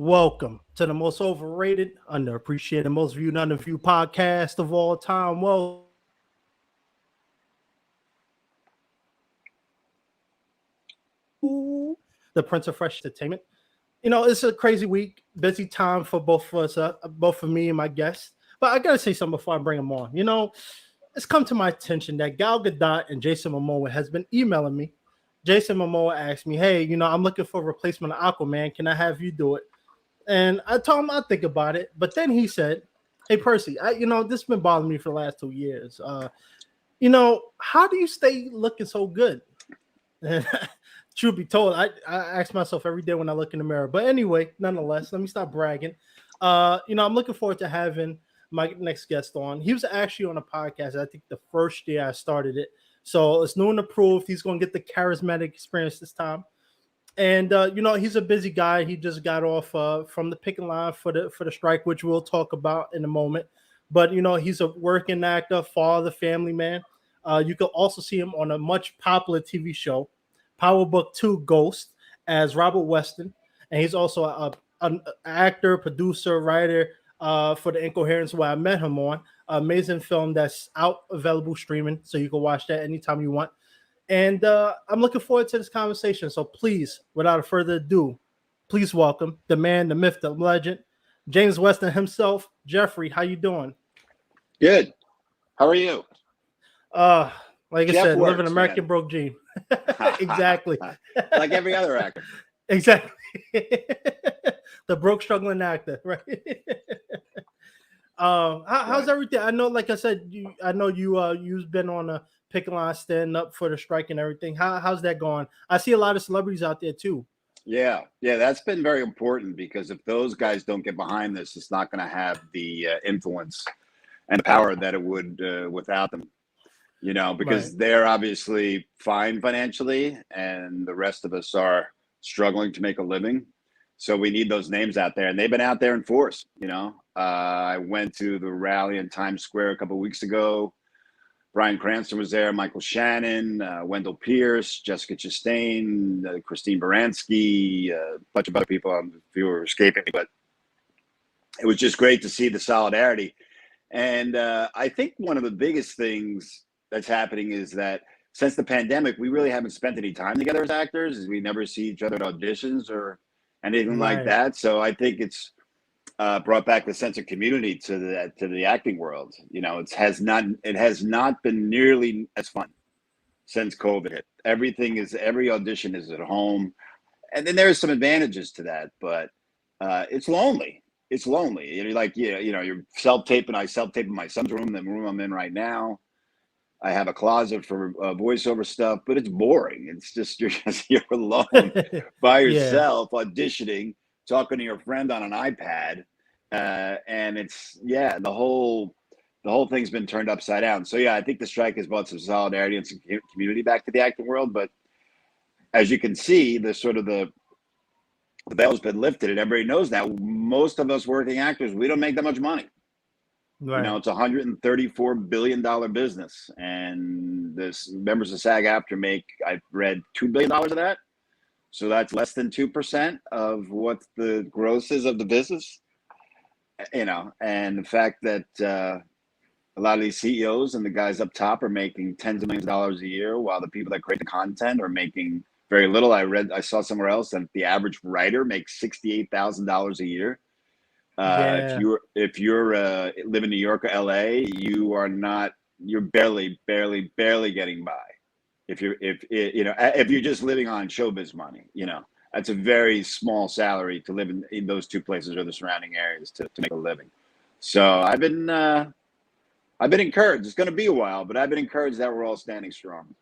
Welcome to the most overrated, underappreciated, most viewed, underviewed podcast of all time. The Prince of Fresh Entertainment. It's a crazy week, busy time for both of us, both for me and my guests. But I gotta say something before I bring them on. It's come to my attention that Gal Gadot and Jason Momoa has been emailing me. Jason Momoa asked me, "Hey, I'm looking for a replacement of Aquaman. Can I have you do it?" And I told him I'd think about it. But then he said, "Hey, Percy, this has been bothering me for the last 2 years. How do you stay looking so good?" And truth be told, I ask myself every day when I look in the mirror. But anyway, nonetheless, let me stop bragging. I'm looking forward to having my next guest on. He was actually on a podcast, I think, the first year I started it. So it's new and approved. He's going to get the charismatic experience this time. And he's a busy guy. He just got off from the picking line for the strike, which we'll talk about in a moment. But he's a working actor, father, family man. You can also see him on a much popular TV show, Power Book 2 Ghost, as Robert Weston, and he's also an actor, producer, writer for The Incoherence, where I met him on. Amazing film that's out, available streaming, so you can watch that anytime you want. And I'm looking forward to this conversation. So please, without further ado, please welcome the man, the myth, the legend, James Weston himself. Jeffrey, how you doing? Good. How are you? Like Jeff I said, works, living American man. Broke dream. Exactly. Like every other actor. Exactly. The broke, struggling actor, right? How's everything? I know, like I said, you've been on a picket line, standing up for the strike and everything. How's that going? I see a lot of celebrities out there too. Yeah, that's been very important because if those guys don't get behind this, it's not going to have the influence and the power that it would without them. Because Right. they're obviously fine financially, and the rest of us are struggling to make a living. So we need those names out there, and they've been out there in force. I went to the rally in Times Square a couple of weeks ago. Bryan Cranston was there, Michael Shannon, Wendell Pierce, Jessica Chastain, Christine Baranski, a bunch of other people. A few are escaping me, but it was just great to see the solidarity. And I think one of the biggest things that's happening is that since the pandemic, we really haven't spent any time together as actors. We never see each other at auditions or anything like Right. that. So I think it's brought back the sense of community to the acting world. It has not been nearly as fun since COVID hit. Every audition is at home, and then there's some advantages to that, but it's lonely. It's lonely. You're self-taping. I self-tape in my son's room, the room I'm in right now. I have a closet for voiceover stuff, but it's boring. It's just you're alone by Yeah. yourself auditioning, talking to your friend on an iPad, and the whole thing's been turned upside down. So I think the strike has brought some solidarity and some community back to the acting world. But as you can see, the veil's been lifted, and everybody knows now. Most of us working actors, we don't make that much money. Right. It's a $134 billion business, and this members of SAG AFTRA make, I've read, $2 billion of that. So that's less than 2% of what the gross is of the business. And the fact that a lot of these CEOs and the guys up top are making tens of millions of dollars a year, while the people that create the content are making very little. I saw somewhere else that the average writer makes $68,000 a year. Yeah. If you're live in New York or LA, you're barely getting by. If you're just living on showbiz money, that's a very small salary to live in those two places or the surrounding areas to make a living. So I've been encouraged. It's going to be a while, but I've been encouraged that we're all standing strong.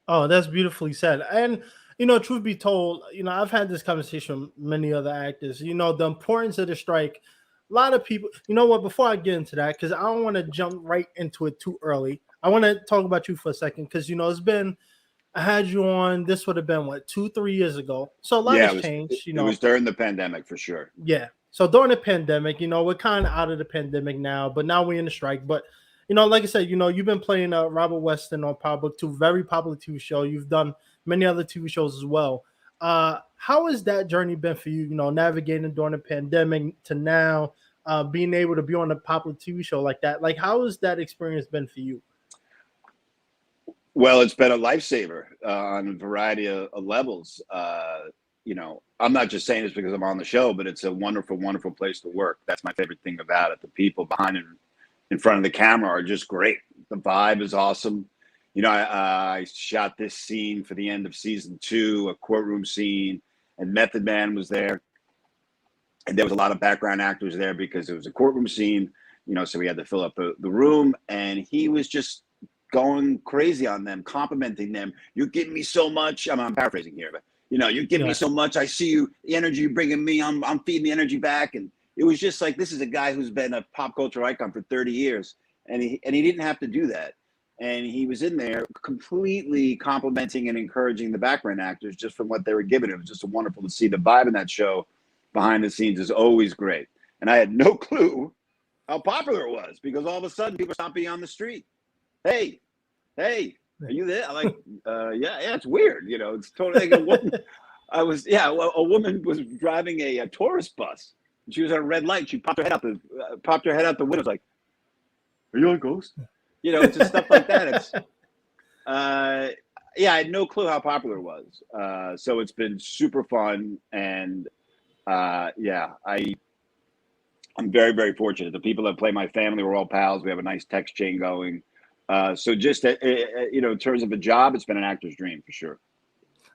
Oh, that's beautifully said. And truth be told, I've had this conversation with many other actors. The importance of the strike. A lot of people, you know what? Before I get into that, because I don't want to jump right into it too early. I want to talk about you for a second, because I had you on. This would have been 2-3 years ago. So a lot has changed. It was during the pandemic for sure. Yeah. So during the pandemic, we're kind of out of the pandemic now, but now we're in the strike. But like I said, you've been playing Robert Weston on Power Book 2, very popular TV show. You've done many other TV shows as well. How how has that journey been for you? You know, navigating during the pandemic to now, being able to be on a popular TV show like that. Like, how has that experience been for you? Well, it's been a lifesaver on a variety of levels. You know, I'm not just saying this because I'm on the show, but it's a wonderful, wonderful place to work. That's my favorite thing about it. The people behind and in front of the camera are just great. The vibe is awesome. You know, I shot this scene for the end of season 2, a courtroom scene, and Method Man was there. And there was a lot of background actors there because it was a courtroom scene, you know, so we had to fill up the room. And he was just going crazy on them, complimenting them. You're giving me so much. I'm paraphrasing here, but, you know, you give me so much. I see you, the energy you're bringing me. I'm feeding the energy back. And it was just like, this is a guy who's been a pop culture icon for 30 years. And he didn't have to do that. And he was in there completely complimenting and encouraging the background actors just from what they were given. It was just wonderful to see. The vibe in that show behind the scenes is always great. And I had no clue how popular it was because all of a sudden people stopped me on the street. Hey, are you there? I'm like, yeah, it's weird. You know, it's totally like a woman. A woman was driving a tourist bus. She was at a red light. She popped her head out the window. It's like, are you on Ghost? You know, it's just stuff like that. It's, I had no clue how popular it was. So it's been super fun. And I'm very, very fortunate. The people that play my family, we're all pals. We have a nice text chain going. So just, you know, in terms of a job, it's been an actor's dream for sure.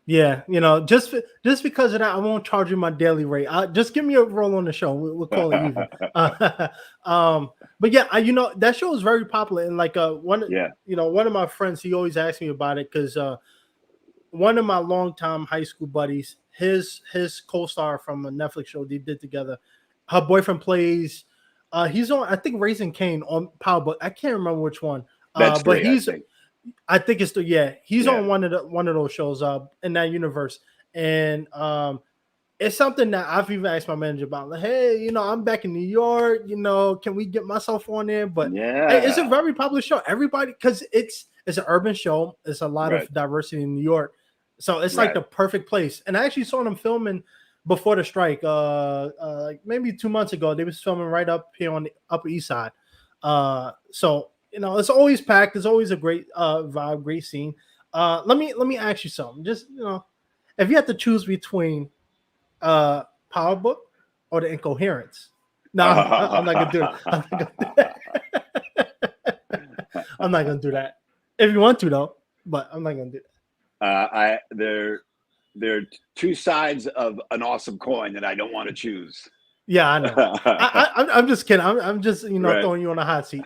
Yeah, you know, just because of that, I won't charge you my daily rate. Just give me a role on the show. We'll call it even. But yeah, you know, that show is very popular. And like one of my friends, he always asks me about it because one of my longtime high school buddies, his co-star from a Netflix show they did together, her boyfriend plays. He's on, I think, Raising Cane on Power, but I can't remember which one. That's but he's. I think it's he's on one of those shows in that universe. And it's something that I've even asked my manager about. Like, hey, you know, I'm back in New York, you know, can we get myself on there? But hey, it's a very popular show. Everybody, because it's an urban show. It's a lot of diversity in New York. So it's like the perfect place. And I actually saw them filming before the strike, maybe 2 months ago. They was filming right up here on the Upper East Side. So you know, it's always packed. It's always a great vibe, great scene. Let me ask you something. Just, you know, if you had to choose between Power Book or The Incoherence. No, I'm not gonna do that. I'm not gonna do that. If you want to, though, but I'm not gonna do that. They're two sides of an awesome coin that I don't want to choose. Yeah, I know. I'm just kidding. I'm just, you know, throwing you on a hot seat.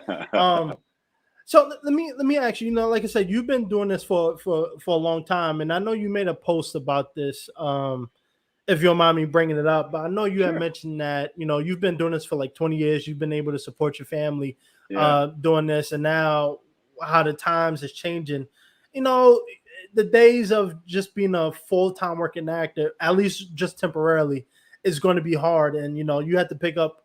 So let me ask you, you know, like I said, you've been doing this for a long time, and I know you made a post about this. If you don't mind me bringing it up, but I know you had mentioned that, you know, you've been doing this for like 20 years. You've been able to support your family doing this, and now how the times is changing. You know, the days of just being a full-time working actor, at least just temporarily, is going to be hard. And, you know, you have to pick up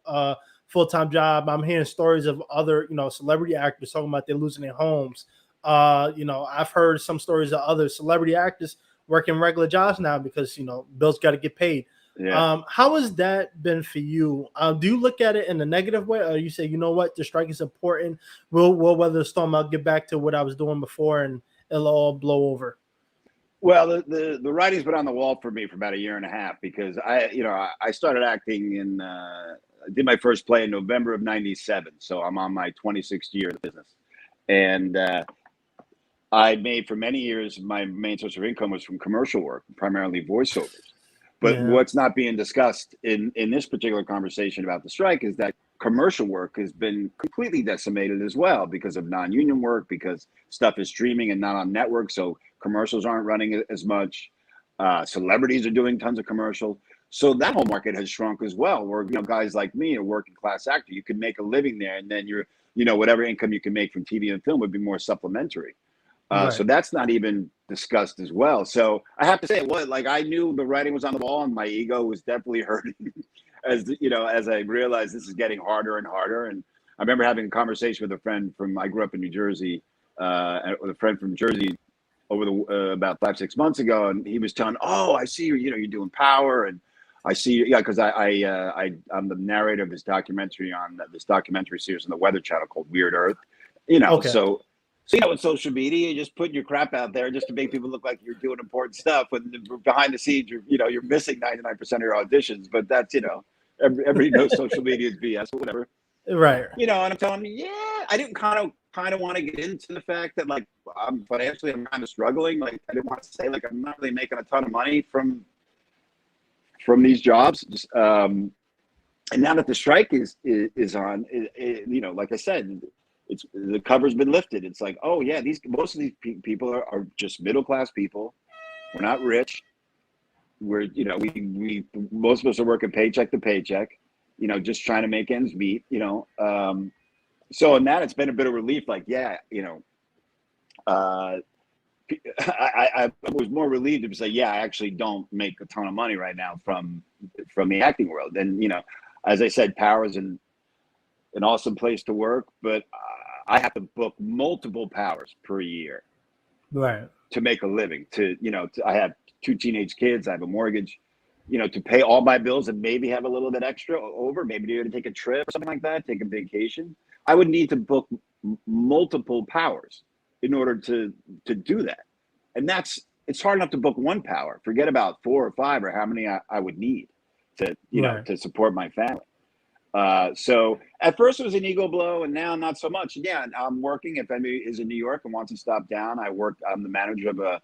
full-time job. I'm hearing stories of other, you know, celebrity actors talking about they're losing their homes. You know, I've heard some stories of other celebrity actors working regular jobs now because, you know, bills got to get paid. How has that been for you? Do you look at it in a negative way, or you say, you know what, the strike is important, we'll weather the storm, I'll get back to what I was doing before and it'll all blow over? Well, the writing's been on the wall for me for about a year and a half because I started acting in I did my first play in November of '97, so I'm on my 26th year in the business, and I made for many years my main source of income was from commercial work, primarily voiceovers. But what's not being discussed in this particular conversation about the strike is that commercial work has been completely decimated as well because of non-union work, because stuff is streaming and not on network, so commercials aren't running as much. Celebrities are doing tons of commercial. So that whole market has shrunk as well, where, you know, guys like me, a working class actor, you can make a living there, and then you're, you know, whatever income you can make from TV and film would be more supplementary. So that's not even discussed as well. So I have to say, like, I knew the writing was on the wall and my ego was definitely hurting as, you know, as I realized this is getting harder and harder. And I remember having a conversation with a friend I grew up in New Jersey, with a friend from Jersey, over the about 5-6 months ago, and he was telling, "Oh, I see you're doing Power, and I see because I'm the narrator of this documentary series on the Weather Channel called Weird Earth, Okay. so with social media, you're just putting your crap out there just to make people look like you're doing important stuff. When behind the scenes, you're missing 99% of your auditions. But that's everybody knows social media is BS, or whatever. Right. And I'm telling you, yeah, I didn't kind of want to get into the fact that like I'm kind of struggling. Like I didn't want to say like I'm not really making a ton of money from these jobs. Just, and now that the strike is on, like I said, the cover's been lifted. It's like, oh yeah, most of these people are just middle class people. We're not rich. We're we most of us are working paycheck to paycheck. Just trying to make ends meet. So in that, it's been a bit of relief. Like, yeah, I was more relieved to say, yeah, I actually don't make a ton of money right now from the acting world. And as I said, Power is an awesome place to work, but I have to book multiple Powers per year, Right, to make a living. I have 2 teenage kids. I have a mortgage. To pay all my bills and maybe have a little bit extra over, maybe to take a trip or something like that, take a vacation. I would need to book multiple Powers in order to do that. And it's hard enough to book one Power. Forget about 4 or 5 or how many I would need to support my family. So at first it was an ego blow, and now not so much. Yeah, I'm working. If anybody is in New York and wants to stop down, I'm the manager of a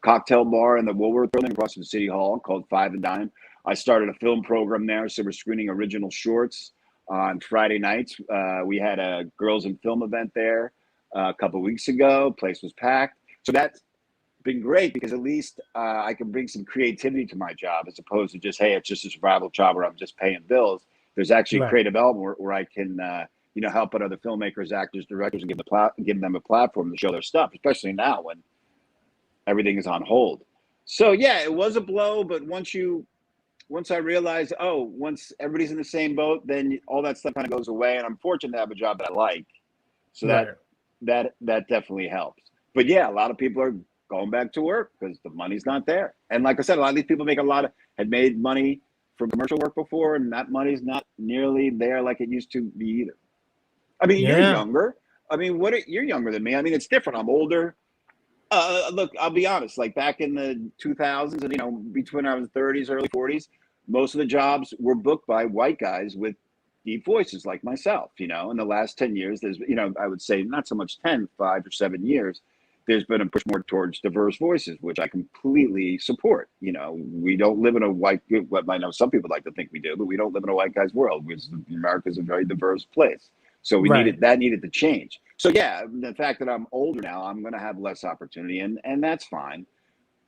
cocktail bar in the Woolworth building across from City Hall called Five and Dime. I started a film program there, so we're screening original shorts on Friday nights. We had a girls in film event there a couple of weeks ago. Place was packed. So that's been great because at least I can bring some creativity to my job as opposed to just, hey, it's just a survival job where I'm just paying bills. There's actually a creative element where I can, help out other filmmakers, actors, directors, and give them a platform to show their stuff, especially now when everything is on hold. So yeah, it was a blow, but once I realized, once everybody's in the same boat, then all that stuff kind of goes away, and I'm fortunate to have a job that I like. So that definitely helps. But yeah, a lot of people are going back to work because the money's not there. And like I said, a lot of these people had made money from commercial work before, and that money's not nearly there like it used to be either. I mean, you're younger. I mean, you're younger than me. I mean, it's different. I'm older. Look, I'll be honest. Like back in the 2000s, and between our 30s, early 40s, most of the jobs were booked by white guys with deep voices like myself. In the last 10 years, there's, I would say not so much 10, 5 or 7 years, there's been a push more towards diverse voices, which I completely support. We don't live in a white. Well, I know some people like to think we do, but we don't live in a white guy's world. America's a very diverse place. So needed to change. So yeah, the fact that I'm older now, I'm going to have less opportunity, and that's fine.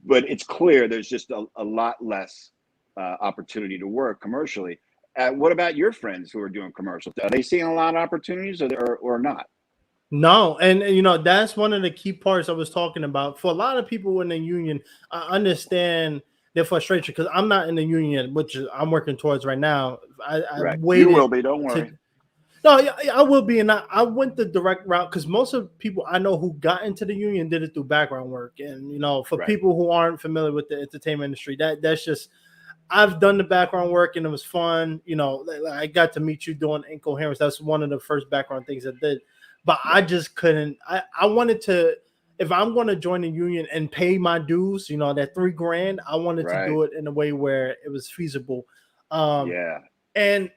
But it's clear there's just a lot less opportunity to work commercially. What about your friends who are doing commercials? Are they seeing a lot of opportunities, or not? No, and that's one of the key parts I was talking about. For a lot of people in the union, I understand their frustration because I'm not in the union, which I'm working towards right now. I waited. You will be, don't worry. No, yeah, I will be, and I went the direct route because most of the people I know who got into the union did it through background work. And for people who aren't familiar with the entertainment industry, that's just, I've done the background work and it was fun. I got to meet you doing Incoherence. That's one of the first background things I did. But I just couldn't. I wanted to, if I'm going to join the union and pay my dues, that $3,000, I wanted to do it in a way where it was feasible. And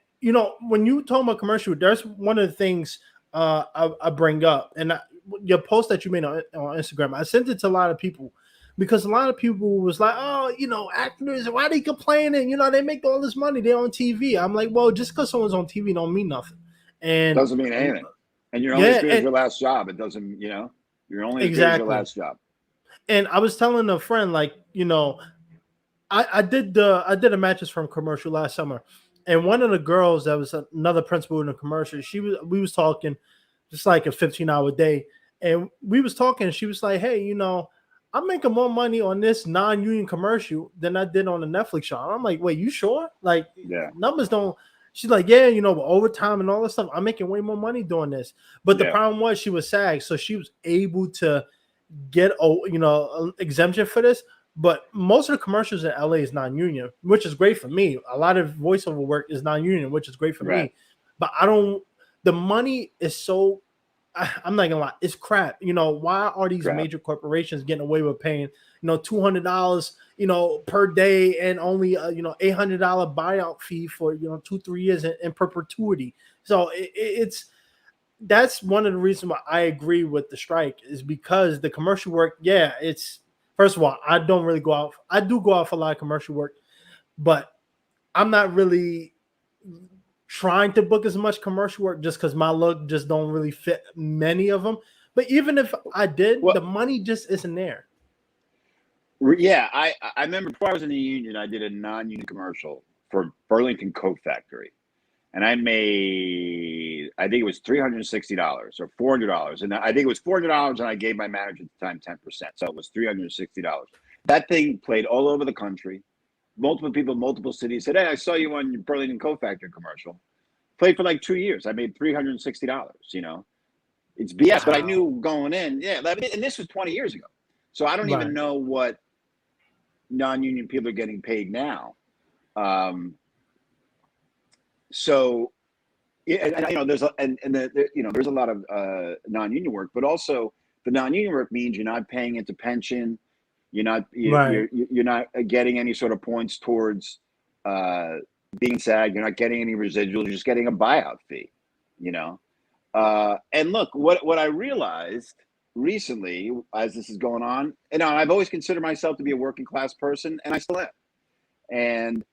when you talk about commercial, there's one of the things I bring up, and your post that you made on Instagram, I sent it to a lot of people because a lot of people was like, oh, actors, why are they complaining? They make all this money, they're on TV. I'm like, well, just because someone's on TV don't mean nothing. And doesn't mean anything. And you're only as good as your last job. It doesn't, you're only as good as your last job. And I was telling a friend, like, I did a matches from commercial last summer. And one of the girls that was another principal in the commercial, we was talking just like a 15-hour day. And we was talking, and she was like, hey, I'm making more money on this non-union commercial than I did on the Netflix show. I'm like, wait, you sure? Like, numbers don't. She's like, yeah, with overtime and all this stuff, I'm making way more money doing this. But the problem was she was SAG, so she was able to get a exemption for this, but most of the commercials in LA is non-union, which is great for me. A lot of voiceover work is non-union, which is great for Right. me. But I don't. The money is so. I'm not gonna lie, it's crap. Why are these Crap. major corporations getting away with paying $200 per day and only $800 buyout fee for 2-3 years in perpetuity? So it's that's one of the reasons why I agree with the strike, is because the commercial work, yeah, it's first of all, I don't really go out. I do go out for a lot of commercial work, but I'm not really trying to book as much commercial work just because my look just don't really fit many of them. But even if I did, Well, the money just isn't there. yeah, I remember before I was in the union, I did a non-union commercial for Burlington Coat Factory, and I made, I think it was $360 or $400, and I think it was $400, and I gave my manager at the time 10%, so it was $360. That thing played all over the country. Multiple people, multiple cities said, "Hey, I saw you on your Burlington Coat Factory commercial." Played for like 2 years. I made $360. It's BS, but I knew going in, yeah. And this was 20 years ago, so I don't even know what non-union people are getting paid now. So, yeah, there's there's a lot of non-union work, but also the non-union work means you're not paying into pension, you're not getting any sort of points towards being SAG, you're not getting any residuals, you're just getting a buyout fee, And look, what I realized recently as this is going on, and I've always considered myself to be a working class person, and I still am. And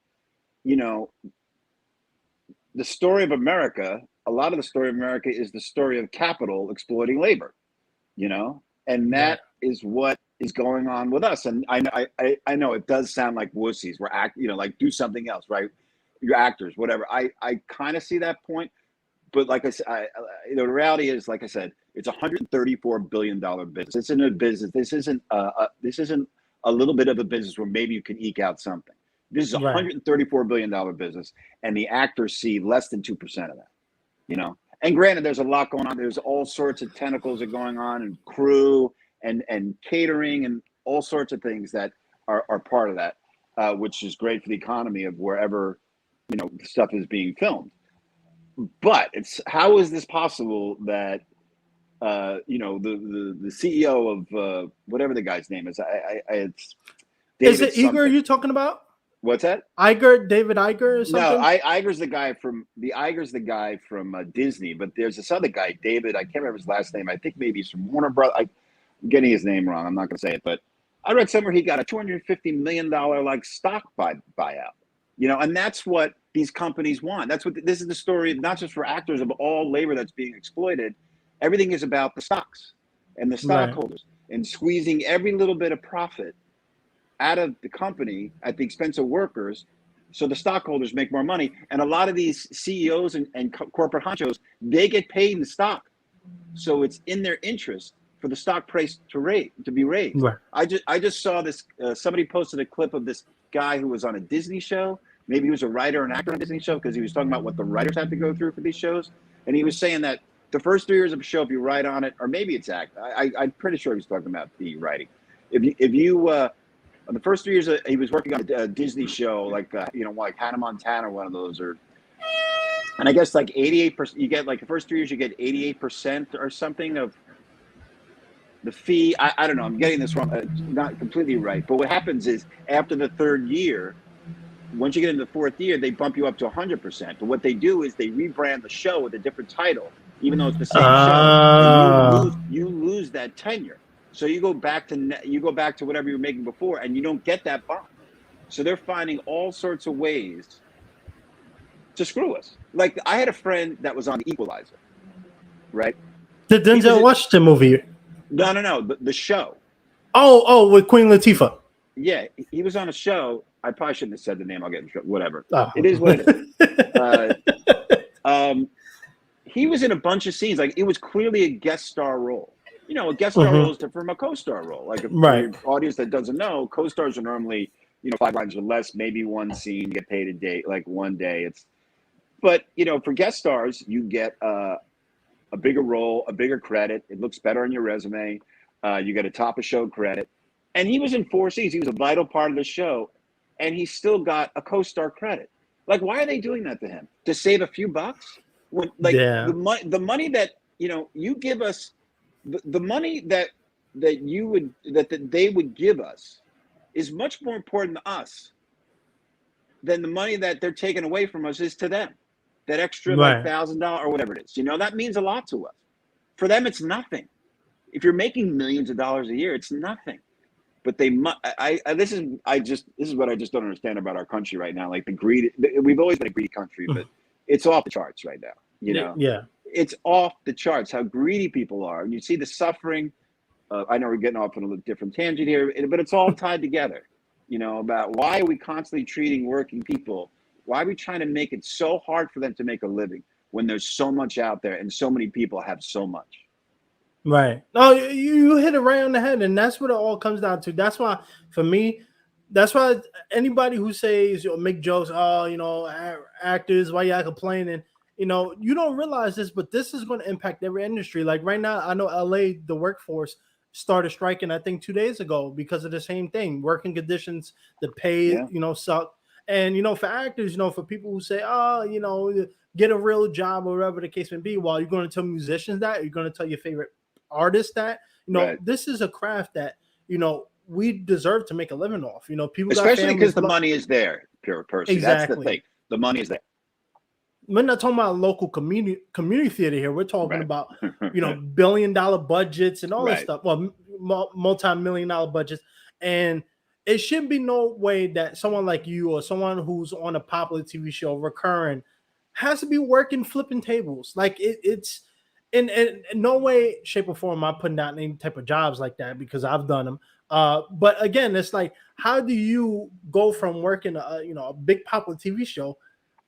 the story of America, a lot of the story of America is the story of capital exploiting labor, and that is what is going on with us. And I know it does sound like wussies. We're like do something else, right? You're actors, whatever. I kind of see that point. But like I said, the reality is, like I said, it's $134 billion business. It's in a business. This isn't a little bit of a business where maybe you can eke out something. This is a $134 billion business, and the actors see less than 2% of that. And granted, there's a lot going on. There's all sorts of tentacles are going on, and crew and catering and all sorts of things that are part of that, which is great for the economy of wherever stuff is being filmed. But how is this possible that the CEO of whatever the guy's name is, it's David is it Iger something. you talking about? What's that? David Iger or something? No, Iger's the guy from Disney, but there's this other guy, David. I can't remember his last name. I think maybe he's from Warner Brothers. I'm getting his name wrong. I'm not going to say it, but I read somewhere he got a $250 million like stock buyout. And that's what these companies want. This is the story, not just for actors, of all labor that's being exploited. Everything is about the stocks and the stockholders and squeezing every little bit of profit out of the company at the expense of workers, so the stockholders make more money. And a lot of these CEOs and corporate honchos, they get paid in the stock, so it's in their interest for the stock price to be raised. Right. I just saw this. Somebody posted a clip of this guy who was on a Disney show. Maybe he was a writer and actor on a Disney show, because he was talking about what the writers have to go through for these shows. And he was saying that the first 3 years of a show, if you write on it, or maybe it's act, I'm pretty sure he was talking about the writing. If you the first 3 years, he was working on a Disney show, like like Hannah Montana, one of those, and I guess like 88%. You get like the first 3 years, you get 88% or something of the fee. I don't know. I'm getting this wrong, not completely right. But what happens is after the third year, once you get into the fourth year, they bump you up to 100%. But what they do is they rebrand the show with a different title, even though it's the same show. And you lose that tenure. So you go back to whatever you were making before, and you don't get that bump. So they're finding all sorts of ways to screw us. Like, I had a friend that was on The Equalizer, right? The Denzel Washington movie. No, the show. Oh, with Queen Latifah. Yeah, he was on a show. I probably shouldn't have said the name. I'll get in trouble. Whatever. It is what it is. He was in a bunch of scenes. Like, it was clearly a guest star role. A guest star role is different from a co-star role. Like, for your audience that doesn't know, co-stars are normally, 5 lines or less, maybe one scene, get paid a day, like one day. But for guest stars, you get a bigger role, a bigger credit. It looks better on your resume. You get a top of show credit. And he was in 4 seasons. He was a vital part of the show. And he still got a co-star credit. Like, why are they doing that to him? To save a few bucks? When, like, Yeah. the money that, you know, you give us, the money that they would give us is much more important to us than the money that they're taking away from us is to them. That extra like $1,000 or whatever it is, you know, that means a lot to us. For them, it's nothing. If you're making millions of dollars a year, it's nothing. But they must. This is what I just don't understand about our country right now. Like the greed. We've always been a greedy country, but it's off the charts right now. You know. Yeah. It's off the charts how greedy people are, and you see the suffering. I know we're getting off on a different tangent here, but it's all tied together. You know, about why are we constantly treating working people? Why are we trying to make it so hard for them to make a living when there's so much out there and so many people have so much? Right. No, you hit it right on the head, and that's what it all comes down to. That's why, for me, that's why anybody who says or make jokes, oh, you know, actors, why y'all complaining? You know, you don't realize this, but this is going to impact every industry. Like right now, I know LA, the workforce started striking, I think 2 days ago because of the same thing. Working conditions, the pay, you know, suck. And, you know, for actors, you know, for people who say, oh, you know, get a real job or whatever the case may be, while you're going to tell musicians that, you're going to tell your favorite artists that, you know, this is a craft that, you know, we deserve to make a living off. You know, people, especially because the money is there, pure person. Exactly. That's the thing. The money is there. We're not talking about local community theater here. We're talking about, you know, billion-dollar budgets and all that stuff. Well, multi-million-dollar budgets. And it should be no way that someone like you or someone who's on a popular TV show recurring has to be working flipping tables. Like it's in no way, shape, or form am I putting down any type of jobs like that because I've done them. But again, it's like, how do you go from working a big popular TV show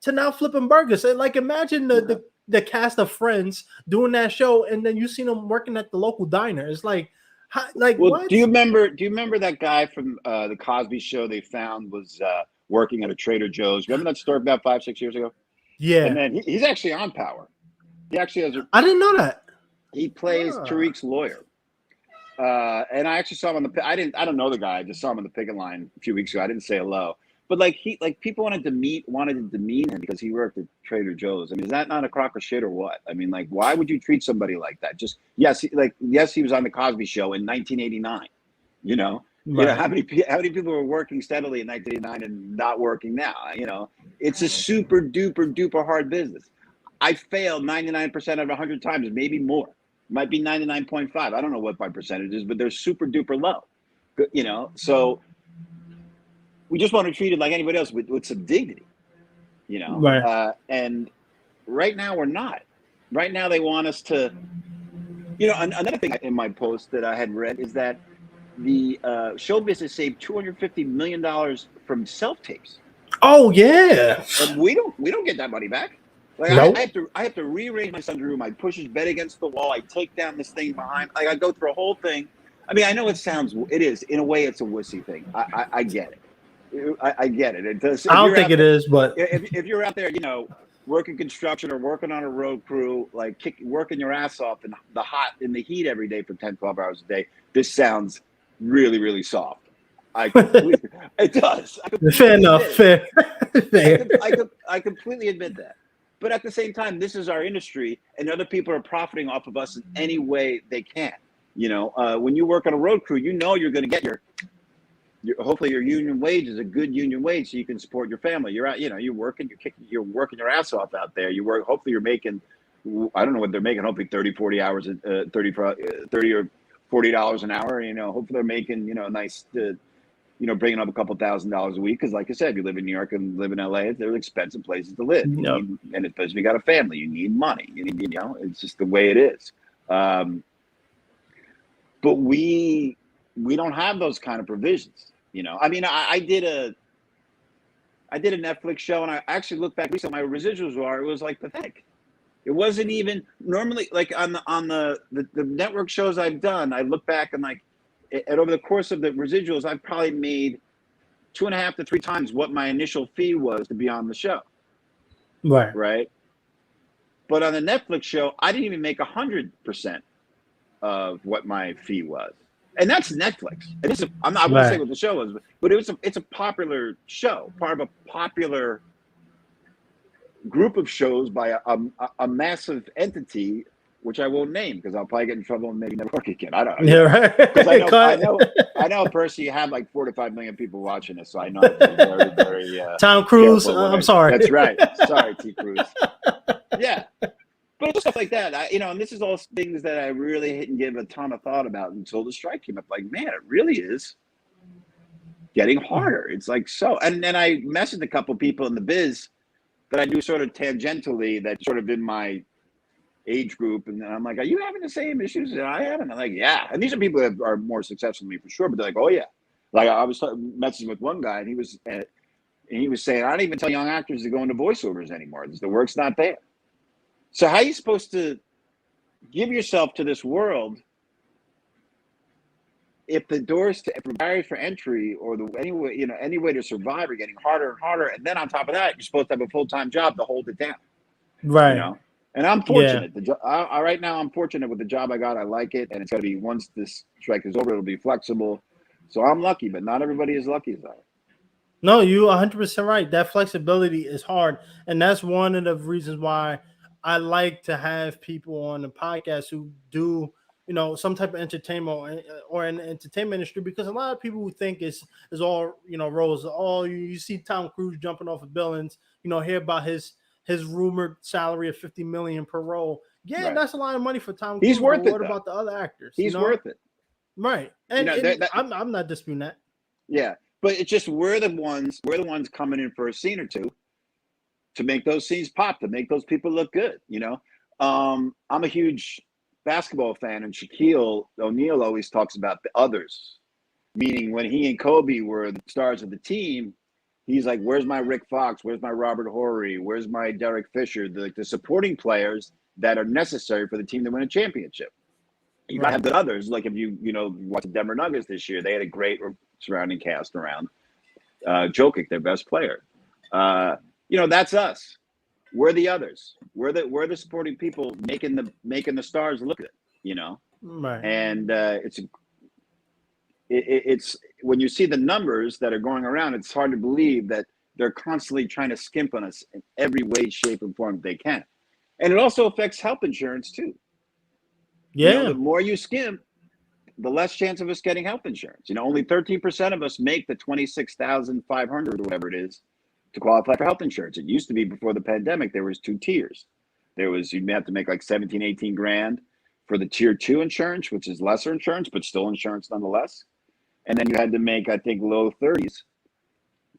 to now flipping burgers? And like, imagine the cast of Friends doing that show, and then you see them working at the local diner. It's like, well, what? Do you remember that guy from the Cosby Show they found was working at a Trader Joe's? Remember that story about 5-6 years ago? Yeah. And then he's actually on Power. He actually has. I didn't know that. He plays Tariq's lawyer. And I actually saw him on the. I don't know the guy. I just saw him on the picket line a few weeks ago. I didn't say hello. But people wanted to demean him because he worked at Trader Joe's. I mean, is that not a crock of shit or what? I mean, like, why would you treat somebody like that? Just yes, he was on the Cosby Show in 1989. You know, how many people were working steadily in 1989 and not working now? You know, it's a super duper hard business. I failed 99% out of 100 times, maybe more. Might be 99.5. I don't know what my percentage is, but they're super duper low. You know, so. We just want to treat it like anybody else with some dignity, you know. Right. And right now we're not. Right now they want us to, you know. Another thing in my post that I had read is that the show business saved $250 million from self tapes. Oh yeah. And we don't get that money back. Like nope. I have to rearrange my son's room. I push his bed against the wall. I take down this thing behind. Like I go through a whole thing. I mean, I know it is in a way it's a wussy thing. I get it. I get it. It does. I don't think it is, but if you're out there, you know, working construction or working on a road crew, like working your ass off in the heat every day for 10, 12 hours a day, this sounds really, really soft. It does. Fair enough. Fair. I completely admit that. But at the same time, this is our industry, and other people are profiting off of us in any way they can. You know, when you work on a road crew, you know you're going to get hopefully your union wage is a good union wage so you can support your family. You're out, you know, you're working your ass off out there. Hopefully you're making, I don't know what they're making, hopefully 30, 40 hours, 30 or $40 an hour. You know, hopefully they're making, you know, a nice, you know, bringing up a couple $1,000s a week. Cause like I said, if you live in New York and live in LA, they're expensive places to live. Yep. And especially if you got a family, you need money. You know, it's just the way it is. But we don't have those kind of provisions. You know, I mean, I did a Netflix show, and I actually looked back recently. My residuals it was like pathetic. It wasn't even normally like on the network shows I've done. I look back and and over the course of the residuals, I've probably made 2.5 to 3 times what my initial fee was to be on the show. Right. Right. But on the Netflix show, I didn't even make 100%. of what my fee was. And that's Netflix. And this is, I won't Right. say what the show was, but it's a popular show, part of a popular group of shows by a massive entity, which I won't name because I'll probably get in trouble and maybe never work again. I don't know. Yeah, right. Because I know personally you have like 4 to 5 million people watching this, so I know I have to be very, very Tom Cruise. careful I'm sorry. That's right. Sorry, T. Cruz. Yeah. But just stuff like that, and this is all things that I really didn't give a ton of thought about until the strike came up. Like, man, it really is getting harder. It's like so. And then I messaged a couple people in the biz that I do sort of tangentially, that sort of in my age group, and I'm like, "Are you having the same issues that I have?" And I'm like, "Yeah." And these are people that are more successful than me for sure. But they're like, "Oh yeah." Like I was messaging with one guy, and he was saying, "I don't even tell young actors to go into voiceovers anymore. The work's not there." So how are you supposed to give yourself to this world if the doors to barriers for entry or any way to survive are getting harder and harder, and then on top of that, you're supposed to have a full-time job to hold it down, Right. And I'm fortunate. Right now, I'm fortunate with the job I got. I like it, and it's going to be, once this strike is over, it'll be flexible. So I'm lucky, but not everybody is lucky as I am. No, you 100% right. That flexibility is hard, and that's one of the reasons why I like to have people on the podcast who do, some type of entertainment or in the entertainment industry, because a lot of people who think is all, roles. Oh, you see Tom Cruise jumping off of buildings, hear about his rumored salary of $50 million per role. Yeah, Right. That's a lot of money for Tom Cruise. He's worth it. What about the other actors? He's worth it. Right. And, I'm not disputing that. Yeah. But it's just we're the ones coming in for a scene or two to make those scenes pop, to make those people look good. I'm a huge basketball fan, and Shaquille O'Neal always talks about the others, meaning when he and Kobe were the stars of the team, he's like, "Where's my Rick Fox? Where's my Robert Horry? Where's my Derek Fisher?" The supporting players that are necessary for the team to win a championship. You gotta have the others. Like if you watch the Denver Nuggets this year, they had a great surrounding cast around Jokic, their best player. That's us. We're the others. We're the supporting people making the stars look good. Right. And it's when you see the numbers that are going around, it's hard to believe that they're constantly trying to skimp on us in every way, shape, and form they can. And it also affects health insurance too. Yeah. The more you skimp, the less chance of us getting health insurance. Only 13% of us make the $26,500 or whatever it is to qualify for health insurance. It used to be, before the pandemic, there was 2 tiers. There was, you have to make like 17, 18 grand for the tier 2 insurance, which is lesser insurance, but still insurance nonetheless. And then you had to make, I think, low 30s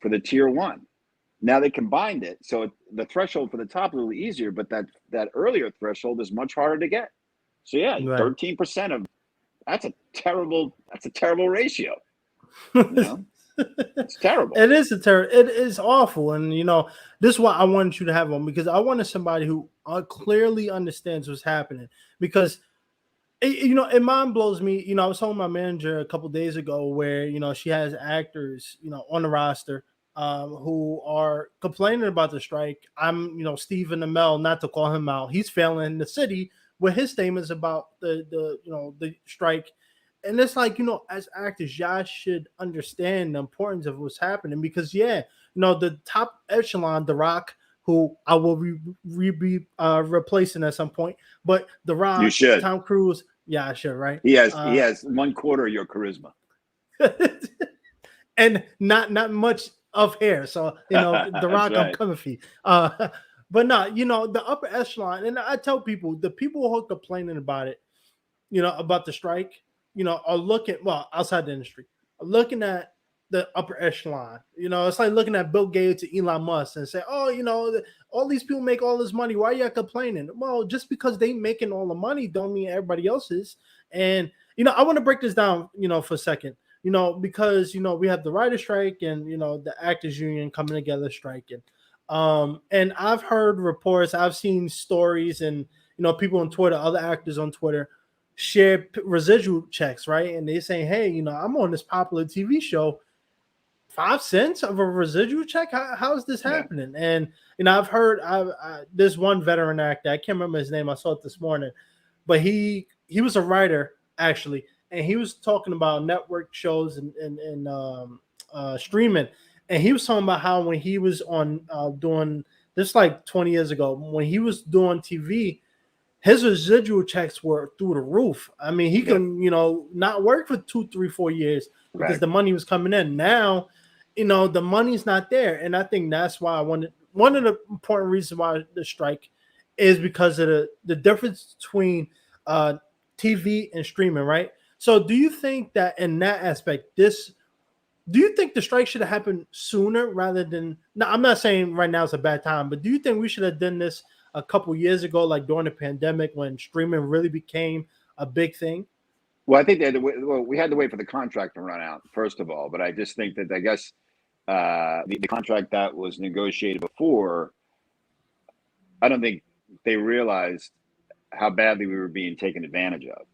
for the tier 1. Now they combined it. So the threshold for the top is a little easier, but that earlier threshold is much harder to get. So yeah, 13% of that's a terrible ratio. It's terrible. It is it is awful. And this is why I wanted you to have on, because I wanted somebody who clearly understands what's happening. Because it mind blows me. I was telling my manager a couple of days ago where she has actors on the roster who are complaining about the strike. I'm Stephen Amell, not to call him out, he's failing the city with his statements about the strike. And it's like, as actors, y'all should understand the importance of what's happening, because the top echelon, The Rock, who I will be replacing at some point, but The Rock, you should. Tom Cruise, yeah, I should, right? He has 1/4 of your charisma, and not much of hair. So The Rock, right. I'm coming for you. But no, the upper echelon, and I tell people, the people who are complaining about it, about the strike, are looking, outside the industry, are looking at the upper echelon. It's like looking at Bill Gates and Elon Musk and say, "Oh, all these people make all this money. Why are you complaining?" Well, just because they making all the money don't mean everybody else is. And I want to break this down, for a second. Because we have the writer strike and the actors union coming together striking. And I've heard reports, I've seen stories, and people on Twitter, other actors on Twitter, share residual checks, right? And they say, "Hey, I'm on this popular TV show, 5 cents of a residual check. How is this happening?" And I've heard, there's one veteran actor, I can't remember his name, I saw it this morning, but he he was a writer actually, and he was talking about network shows and streaming, and he was talking about how when he was on doing this like 20 years ago, when he was doing TV, his residual checks were through the roof. I mean, he can, not work for 2, 3, 4 years because the money was coming in. Now, the money's not there. And I think that's why one of the important reasons why the strike is because of the difference between TV and streaming, right? So do you think that in that aspect, do you think the strike should have happened sooner rather than, now I'm not saying right now is a bad time, but do you think we should have done this a couple years ago, like during the pandemic when streaming really became a big thing? Well, I think we had to wait for the contract to run out, first of all. But I just think that, I guess, the contract that was negotiated before, I don't think they realized how badly we were being taken advantage of,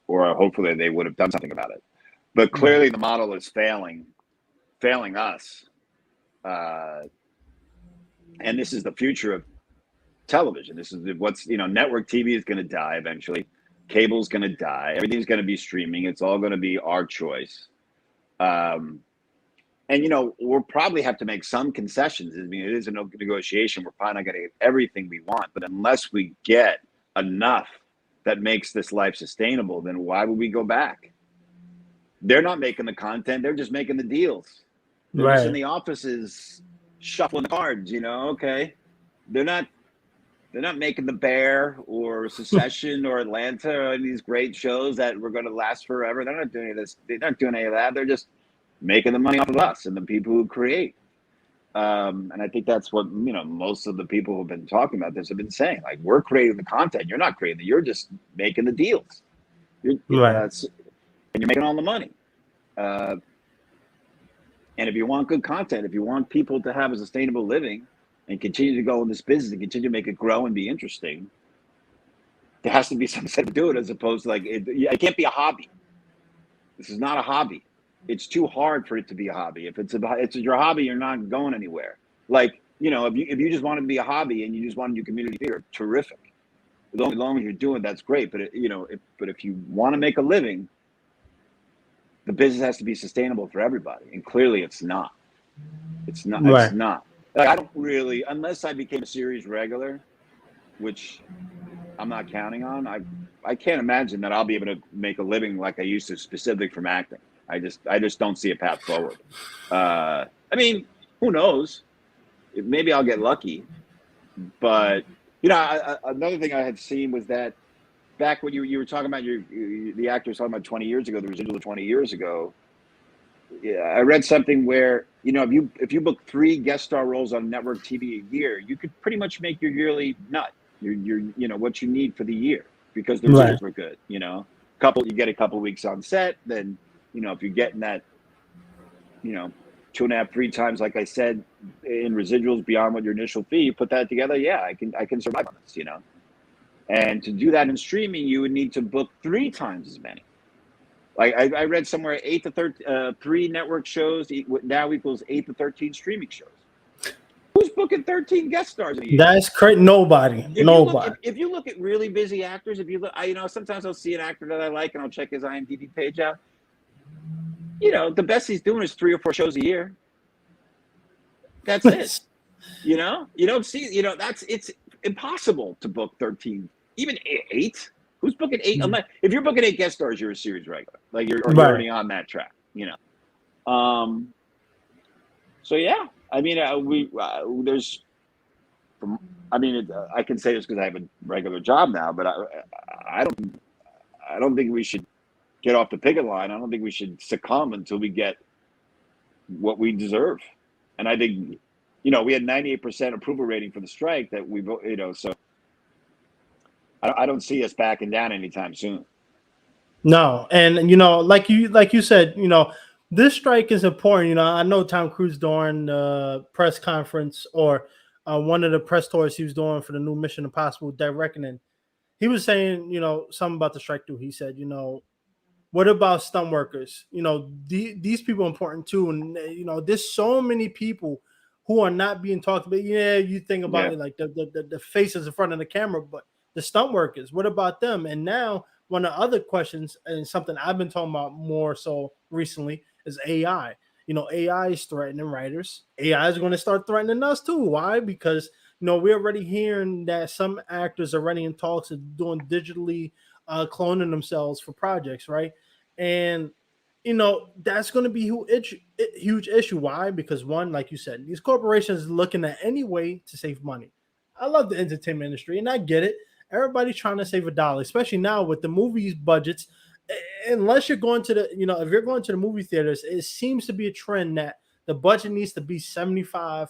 or hopefully they would have done something about it. But clearly the model is failing us. And this is the future of television. This is what's, network TV is going to die eventually. Cable's going to die. Everything's going to be streaming. It's all going to be our choice. And, we'll probably have to make some concessions. I mean, it is a negotiation. We're probably not going to get everything we want. But unless we get enough that makes this life sustainable, then why would we go back? They're not making the content. They're just making the deals. They're just in the offices shuffling the cards, okay. They're not making The Bear or Succession or Atlanta or these great shows that were going to last forever. They're not doing any of this. They're not doing any of that. They're just making the money off of us and the people who create. And I think that's what, most of the people who've been talking about this have been saying. Like, we're creating the content. You're not creating it. You're just making the deals. And you're making all the money. And if you want good content, if you want people to have a sustainable living and continue to go in this business and continue to make it grow and be interesting, there has to be some set to do it, as opposed to it can't be a hobby. This is not a hobby. It's too hard for it to be a hobby. If it's your hobby, you're not going anywhere. If you just wanted to be a hobby and you just want to do community theater, terrific. As long as you're doing, that's great. But if you want to make a living, the business has to be sustainable for everybody, and clearly it's not. It's not. Right. It's not. I don't really, unless I became a series regular, which I'm not counting on. I can't imagine that I'll be able to make a living like I used to, specifically from acting. I just don't see a path forward. I mean, who knows? Maybe I'll get lucky. But another thing I had seen was that back when you were talking about the actors talking about 20 years ago, the residual of 20 years ago. Yeah, I read something where, if you book 3 guest star roles on network TV a year, you could pretty much make your yearly nut. Your what you need for the year, because the residuals were good. You get a couple weeks on set, then if you're getting that 2.5, 3 times, like I said, in residuals beyond what your initial fee, you put that together. Yeah, I can survive on this. And to do that in streaming, you would need to book 3 times as many. Like I read somewhere 8 to 13, 3 network shows now equals 8 to 13 streaming shows. Who's booking 13 guest stars in a year? That's crazy. Nobody. If you look at really busy actors, sometimes I'll see an actor that I like and I'll check his IMDb page out. The best he's doing is 3 or 4 shows a year. That's it. You don't see. It's impossible to book 13, even 8. Who's booking 8? Unless, if you're booking 8 guest stars, you're a series regular. Like you're already on that track. So yeah, I mean, I can say this because I have a regular job now, but I don't think we should get off the picket line. I don't think we should succumb until we get what we deserve. And I think, we had 98% approval rating for the strike that we, so I don't see us backing down anytime soon. No, and like you said, this strike is important. I know Tom Cruise during the press conference or one of the press tours he was doing for the new Mission Impossible Dead Reckoning, he was saying, something about the strike too. He said, what about stunt workers? These people are important too, and there's so many people who are not being talked about. Yeah, you think about it like the faces in front of the camera, but the stunt workers? What about them? And now one of the other questions, and something I've been talking about more so recently, is AI. AI is threatening writers. AI is going to start threatening us too. Why? Because we're already hearing that some actors are already in talks of doing digitally cloning themselves for projects, right? And that's going to be a huge issue. Why? Because one, like you said, these corporations are looking at any way to save money. I love the entertainment industry, and I get it. Everybody's trying to save a dollar, especially now with the movies budgets. Unless you're going to if you're going to the movie theaters, it seems to be a trend that the budget needs to be 75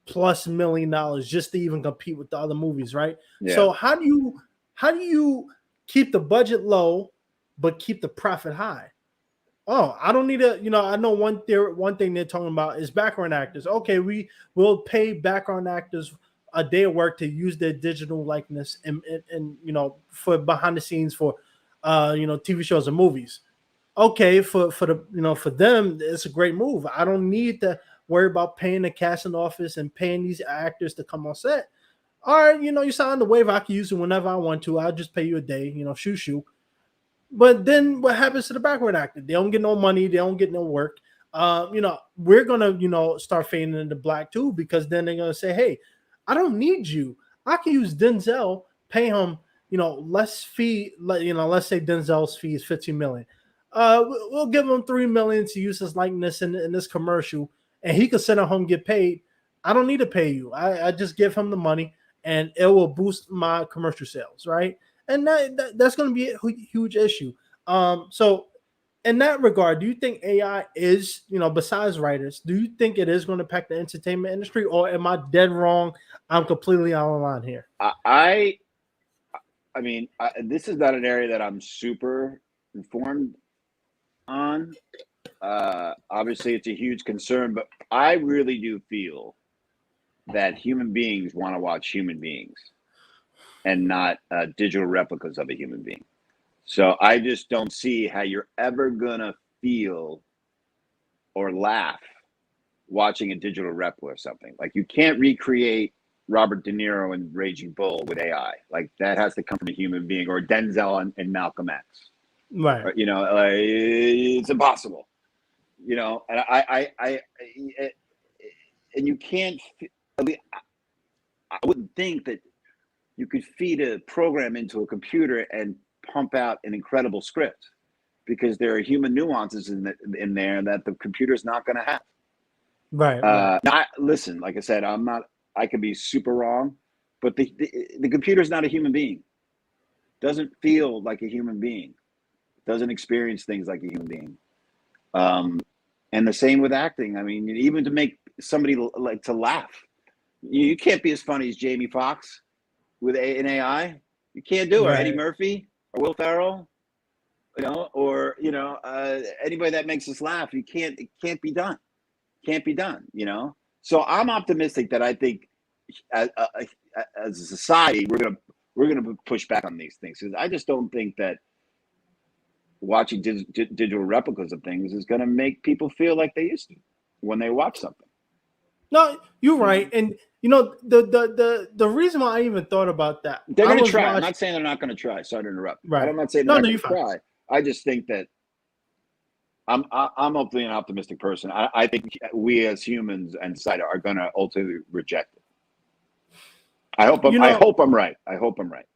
plus $1 million just to even compete with the other movies, right? Yeah. So how do you keep the budget low but keep the profit high? Oh, I don't need I know one thing they're talking about is background actors. Okay, we will pay background actors a day of work to use their digital likeness and for behind the scenes for TV shows and movies. Okay, for the for them, it's a great move. I don't need to worry about paying the casting office and paying these actors to come on set. All right, you sign the waiver, I can use it whenever I want to. I'll just pay you a day, shoo. But then what happens to the background actor? They don't get no money. They don't get no work. We're gonna, start fading into black too, because then they're gonna say, "Hey, I don't need you. I can use Denzel, pay him, less fee. Let's say Denzel's fee is 15 million. We'll give him 3 million to use his likeness in this commercial, and he could sit at home and get paid. I don't need to pay you. I just give him the money, and it will boost my commercial sales, right?" And that's going to be a huge issue. So in that regard, do you think AI is, besides writers, do you think it is going to impact the entertainment industry, or am I dead wrong? I'm completely out of line here. I mean, this is not an area that I'm super informed on. Obviously, it's a huge concern, but I really do feel that human beings want to watch human beings and not digital replicas of a human being. So I just don't see how you're ever gonna feel or laugh watching a digital replica or something. Like, you can't recreate Robert De Niro in Raging Bull with AI. Like, that has to come from a human being, or Denzel in Malcolm X. Right. Or, it's impossible. And and you can't. I wouldn't think that you could feed a program into a computer and pump out an incredible script, because there are human nuances in there that the computer's not going to have. Right. Listen, like I said, I could be super wrong, but the computer's not a human being. Doesn't feel like a human being. Doesn't experience things like a human being. And the same with acting. I mean, even to make somebody like to laugh, you can't be as funny as Jamie Foxx with an AI. You can't do it. Or Eddie Murphy or Will Ferrell, or anybody that makes us laugh. It can't be done. Can't be done. So I'm optimistic that I think as a society we're gonna push back on these things, because I just don't think that watching digital replicas of things is going to make people feel like they used to when they watch something. No, you're right. And the reason why I even thought about that, they're going to try. I'm not saying they're not going to try. Sorry to interrupt. Right. I'm not saying they're not going to try. I just think that I'm hopefully an optimistic person. I think we as humans and society are going to ultimately reject it. I hope I'm right. I hope I'm right.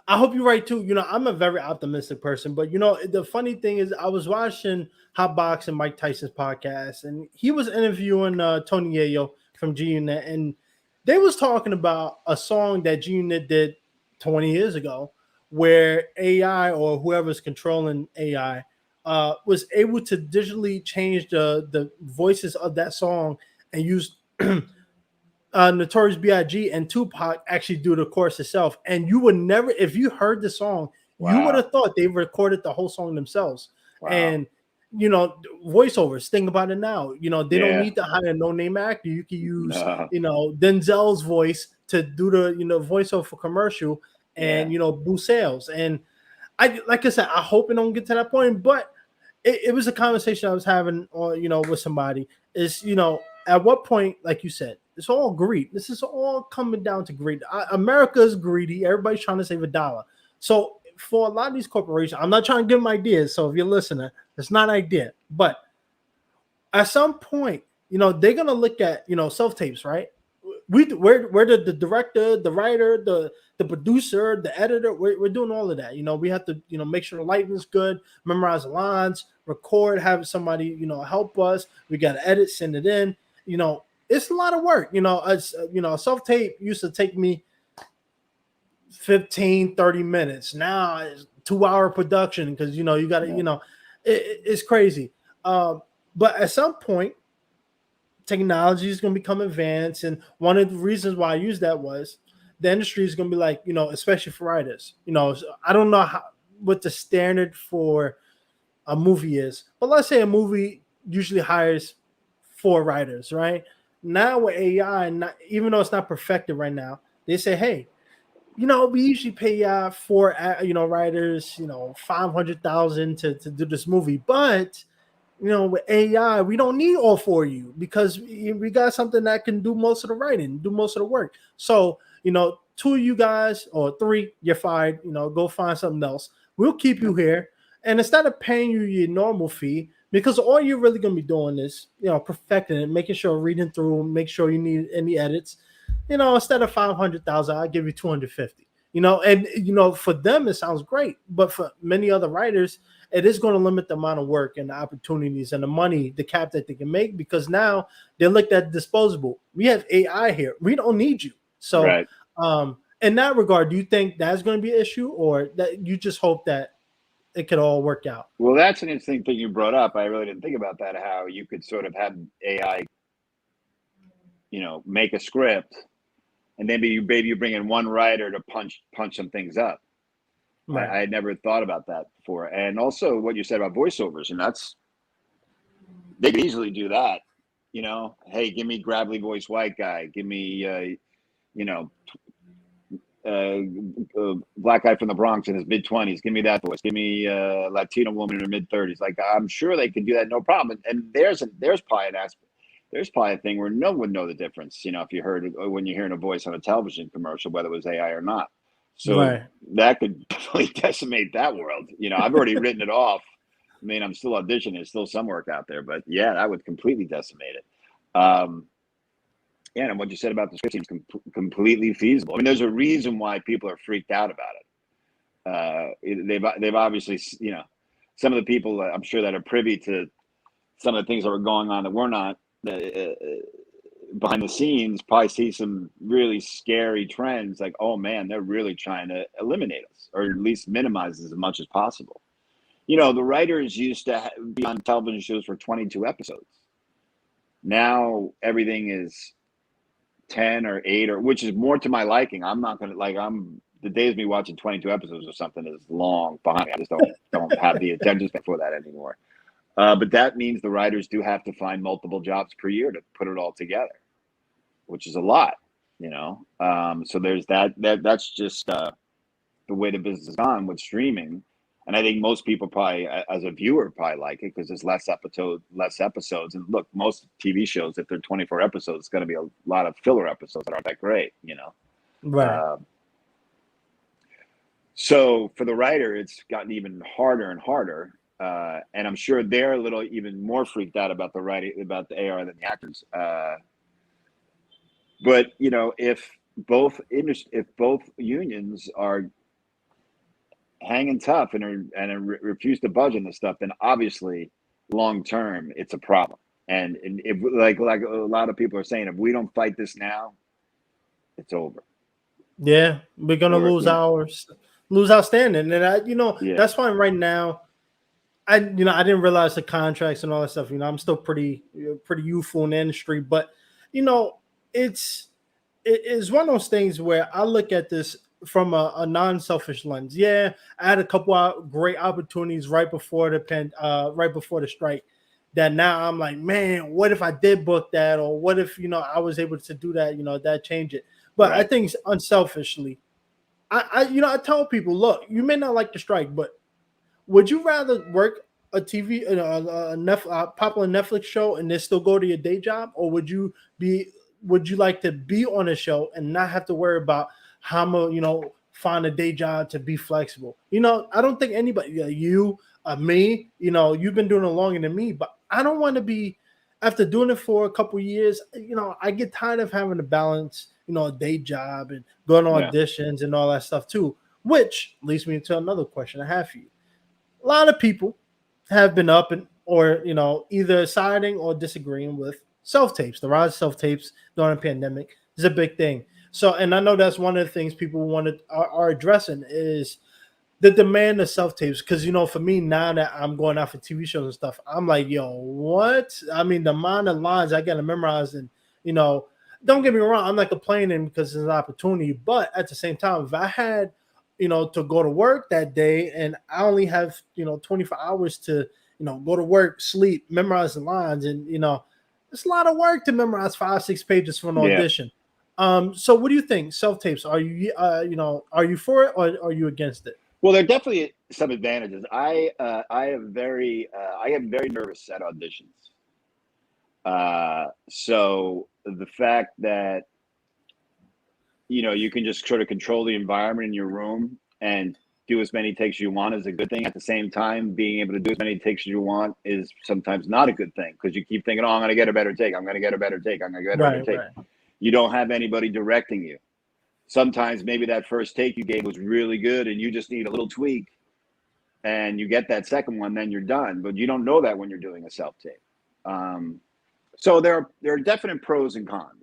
I hope you're right too. I'm a very optimistic person, but the funny thing is, I was watching Hot Box and Mike Tyson's podcast, and he was interviewing Tony Yayo from G Unit, and they was talking about a song that G Unit did 20 years ago, where AI, or whoever's controlling AI, was able to digitally change the voices of that song and use Notorious B.I.G. and Tupac actually do the chorus itself. And you would never, if you heard the song, you would have thought they recorded the whole song themselves. Wow. And voiceovers, think about it now. They don't need to hire a no-name actor. You can use Denzel's voice to do the voiceover for commercial and boost sales. And like I said, I hope it don't get to that point, but it was a conversation I was having with somebody. Is at what point, like you said, It's all greed. This is all coming down to greed. America is greedy. Everybody's trying to save a dollar. So for a lot of these corporations, I'm not trying to give them ideas. So if you're listening, it's not an idea. But at some point, they're gonna look at self tapes, right? We're the director, the writer, the producer, the editor. We're doing all of that. We have to make sure the lighting is good, memorize the lines, record, have somebody help us. We got to edit, send it in. It's a lot of work. A self tape used to take me 15-30 minutes. Now it's 2-hour production because you got to it's crazy. But at some point, technology is going to become advanced, and one of the reasons why I use that was the industry is going to be like, especially for writers. I don't know what the standard for a movie is, but let's say a movie usually hires 4 writers, right? Now with AI, even though it's not perfected right now, they say, hey, we usually pay 4 writers, 500,000 to do this movie, but with AI, we don't need all 4 of you because we got something that can do most of the writing, do most of the work. So, 2 of you guys or 3, you're fired. Go find something else. We'll keep you here. And instead of paying you your normal fee, because all you're really going to be doing is, perfecting it, making sure reading through, make sure you need any edits. Instead of 500,000, I'll give you 250. And for them it sounds great, but for many other writers, it is going to limit the amount of work and the opportunities and the money, the cap that they can make, because now they looked at disposable. We have AI here. We don't need you. So, right. In that regard, do you think that's going to be an issue, or that you just hope that it could all work out? Well, that's an interesting thing you brought up. I really didn't think about that, how you could sort of have AI, make a script, and then maybe you bring in one writer to punch some things up. Right. I had never thought about that before. And also what you said about voiceovers, and they could easily do that. Hey, give me gravelly voice white guy. Give me, black guy from the Bronx in his mid-20s. Give me that voice. Give me a Latino woman in her mid-30s. Like, I'm sure they can do that, no problem. And there's probably an aspect. There's probably a thing where no one would know the difference, if you heard when you're hearing a voice on a television commercial, whether it was AI or not. So that could definitely decimate that world. I've already written it off. I mean, I'm still auditioning. There's still some work out there, but yeah, that would completely decimate it. And what you said about the script seems completely feasible. I mean, there's a reason why people are freaked out about it. They've obviously, some of the people I'm sure that are privy to some of the things that were going on that we're not behind the scenes probably see some really scary trends, like, oh man, they're really trying to eliminate us, or at least minimize as much as possible. The writers used to be on television shows for 22 episodes. Now everything is 10 or 8, or which is more to my liking. I'm not gonna the days of me watching 22 episodes or something is long behind me. I just don't have the attention span for that anymore. But that means the writers do have to find multiple jobs per year to put it all together, which is a lot, So there's that. That's just the way the business is gone with streaming. And I think most people probably, as a viewer, probably like it because there's less episodes. And look, most TV shows, if they're 24 episodes, it's going to be a lot of filler episodes that aren't that great, Right. So for the writer, it's gotten even harder and harder. And I'm sure they're a little even more freaked out about the writing, about the AR than the actors. But if both unions are hanging tough and refuse to budge on this stuff, then obviously long term it's a problem. And if like a lot of people are saying, if we don't fight this now, it's over. Yeah, we're gonna lose our standing, and that's why right now. I didn't realize the contracts and all that stuff. I'm still pretty youthful in the industry, but it's one of those things where I look at this from a non-selfish lens. Yeah, I had a couple of great opportunities right before the strike. That now I'm like, man, what if I did book that, or what if I was able to do that? That change it. But right. I think unselfishly, I tell people, look, you may not like the strike, but would you rather work a popular Netflix show and then still go to your day job, or would you be would you like to be on a show and not have to worry about how I'm gonna, find a day job to be flexible? I don't think anybody, me, you've been doing it longer than me, but I don't want to be, after doing it for a couple years, I get tired of having to balance, a day job and going on auditions and all that stuff too, which leads me to another question I have for you. A lot of people have been up and or either siding or disagreeing with self-tapes. The rise of self-tapes during the pandemic is a big thing. So, and I know that's one of the things people are addressing is the demand of self-tapes. Because for me, now that I'm going out for TV shows and stuff, I'm like, yo, what? I mean, the amount of lines I gotta memorize, and don't get me wrong, I'm not complaining because it's an opportunity, but at the same time, if I had to go to work that day and I only have 24 hours to go to work, sleep, memorize the lines, and it's a lot of work to memorize 5-6 pages for an audition. So what do you think? Self-tapes, are you are you for it or are you against it? Well, there are definitely some advantages. I am very nervous at auditions. So the fact that you can just sort of control the environment in your room and do as many takes as you want is a good thing. At the same time, being able to do as many takes as you want is sometimes not a good thing, because you keep thinking, oh, I'm going to get a better take. I'm going to get a better take. I'm going to get a better take. Right. You don't have anybody directing you. Sometimes maybe that first take you gave was really good and you just need a little tweak and you get that second one, then you're done. But you don't know that when you're doing a self-tape. So there are definite pros and cons.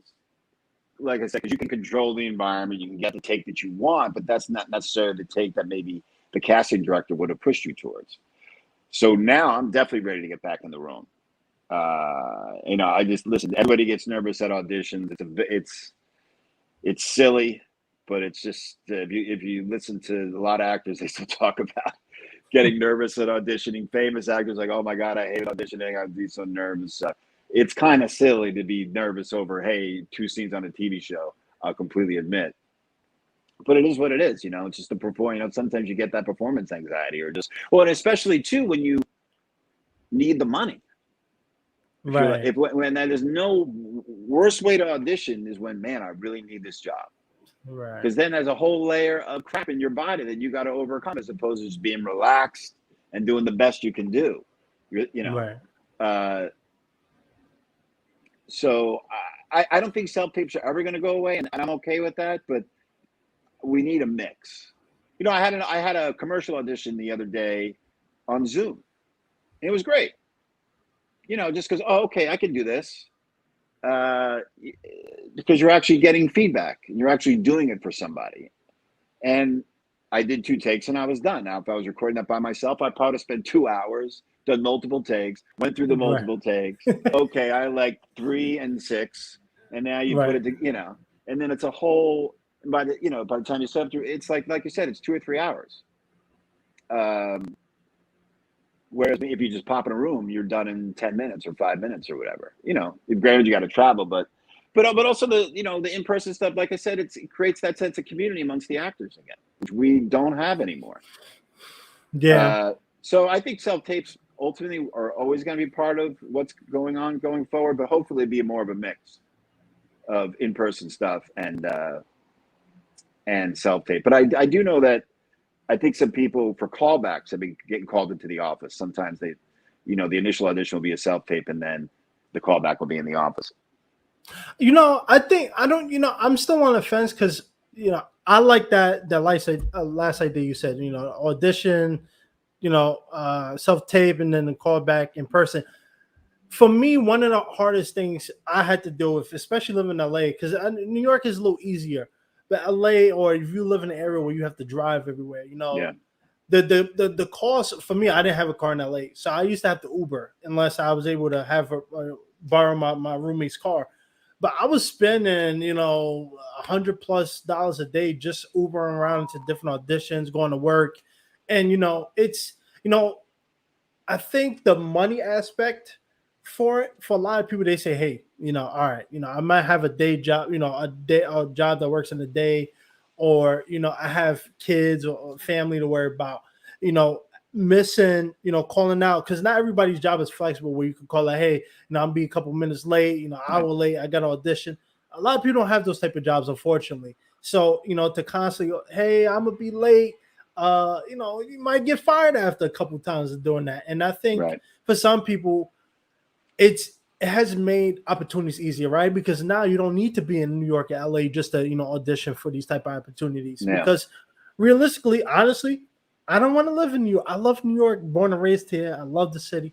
Like I said, because you can control the environment, you can get the take that you want, but that's not necessarily the take that maybe the casting director would have pushed you towards. So now I'm definitely ready to get back in the room. I just listen. Everybody gets nervous at auditions. It's silly, but it's just if you listen to a lot of actors, they still talk about getting nervous at auditioning. Famous actors like, oh my God, I hate auditioning. I'd be so nervous. It's kind of silly to be nervous over, hey, 2 scenes on a TV show. I'll completely admit, but it is what it is. It's just the performance. Sometimes you get that performance anxiety, or just and especially too when you need the money. Right. When there's no worst way to audition is when, man, I really need this job. Right. Because then there's a whole layer of crap in your body that you got to overcome, as opposed to just being relaxed and doing the best you can do. Right. So I don't think self-tapes are ever going to go away, and I'm okay with that. But we need a mix. I had a commercial audition the other day on Zoom. It was great. Just because, okay, I can do this. Because you're actually getting feedback and you're actually doing it for somebody. And I did 2 takes and I was done. Now, if I was recording that by myself, I'd probably spend 2 hours, done multiple takes, went through the multiple takes. Okay, I like 3 and 6, and now you put it to, and then it's a whole. By the time you set through, it's like you said, it's 2 or 3 hours. Whereas if you just pop in a room, you're done in 10 minutes or 5 minutes or whatever. Granted, you got to travel, but also the in-person stuff. Like I said, it creates that sense of community amongst the actors again, which we don't have anymore. Yeah. So I think self-tapes ultimately are always going to be part of what's going on going forward, but hopefully be more of a mix of in-person stuff and self-tape. But I do know that I think some people for callbacks have been getting called into the office. Sometimes the initial audition will be a self-tape and then the callback will be in the office. I'm still on the fence because, I like that last idea you said, audition, self-tape and then the callback in person. For me, one of the hardest things I had to deal with, especially living in LA, because New York is a little easier. But LA, or if you live in an area where you have to drive everywhere, the cost for me, I didn't have a car in LA, so I used to have to Uber unless I was able to borrow my roommate's car. But I was spending, $100+ a day just Ubering around to different auditions, going to work, and I think the money aspect for a lot of people, they say, hey, all right, I might have a day job, a job that works in the day, or I have kids or family to worry about, missing, calling out, because not everybody's job is flexible where you can call like, hey, I'm being a couple minutes late, hour late, I got an audition. a lot of people don't have those type of jobs, unfortunately. So, to constantly go, hey, I'm gonna be late. You might get fired after a couple times of doing that. And I think Right. for some people, it has made opportunities easier, right? Because now you don't need to be in New York or LA just to, audition for these type of opportunities. Yeah. Because realistically, honestly, I don't want to live in New York. I love New York, born and raised here. I love the city.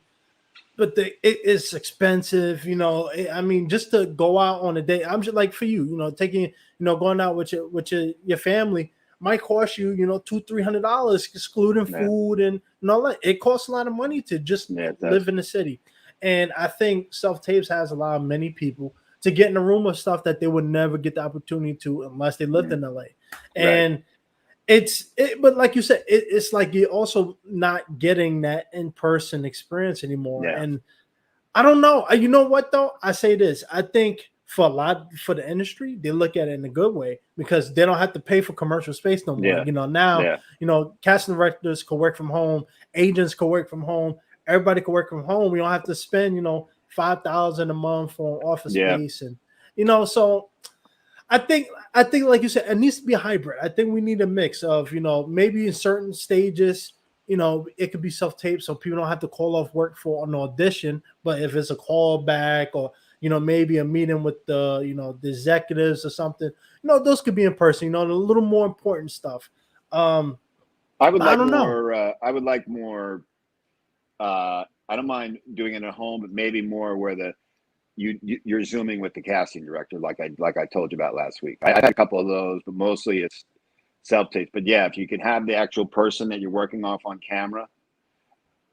But it is expensive, I mean, just to go out on a day. I'm just like for you, taking, going out with your family might cost you, $200-300, excluding food and all that. It costs a lot of money to just live in the city. And I think self-tapes has allowed many people to get in a room of stuff that they would never get the opportunity to unless they lived in LA. And but like you said, it's like you're also not getting that in-person experience anymore. And I don't know. You know what though? I say this. I think for the industry, they look at it in a good way because they don't have to pay for commercial space no more. Now, casting directors can work from home, agents can work from home, everybody can work from home. We don't have to spend, $5,000 a month on office space. And so I think like you said, it needs to be a hybrid. I think we need a mix of, maybe in certain stages, it could be self-tape so people don't have to call off work for an audition. But if it's a callback or, maybe a meeting with the, the executives or something, those could be in person, the little more important stuff. I would like more. I don't mind doing it at home, but maybe more where you're zooming with the casting director, like I told you about last week. I had a couple of those, but mostly it's self-tapes. But yeah, if you can have the actual person that you're working off on camera,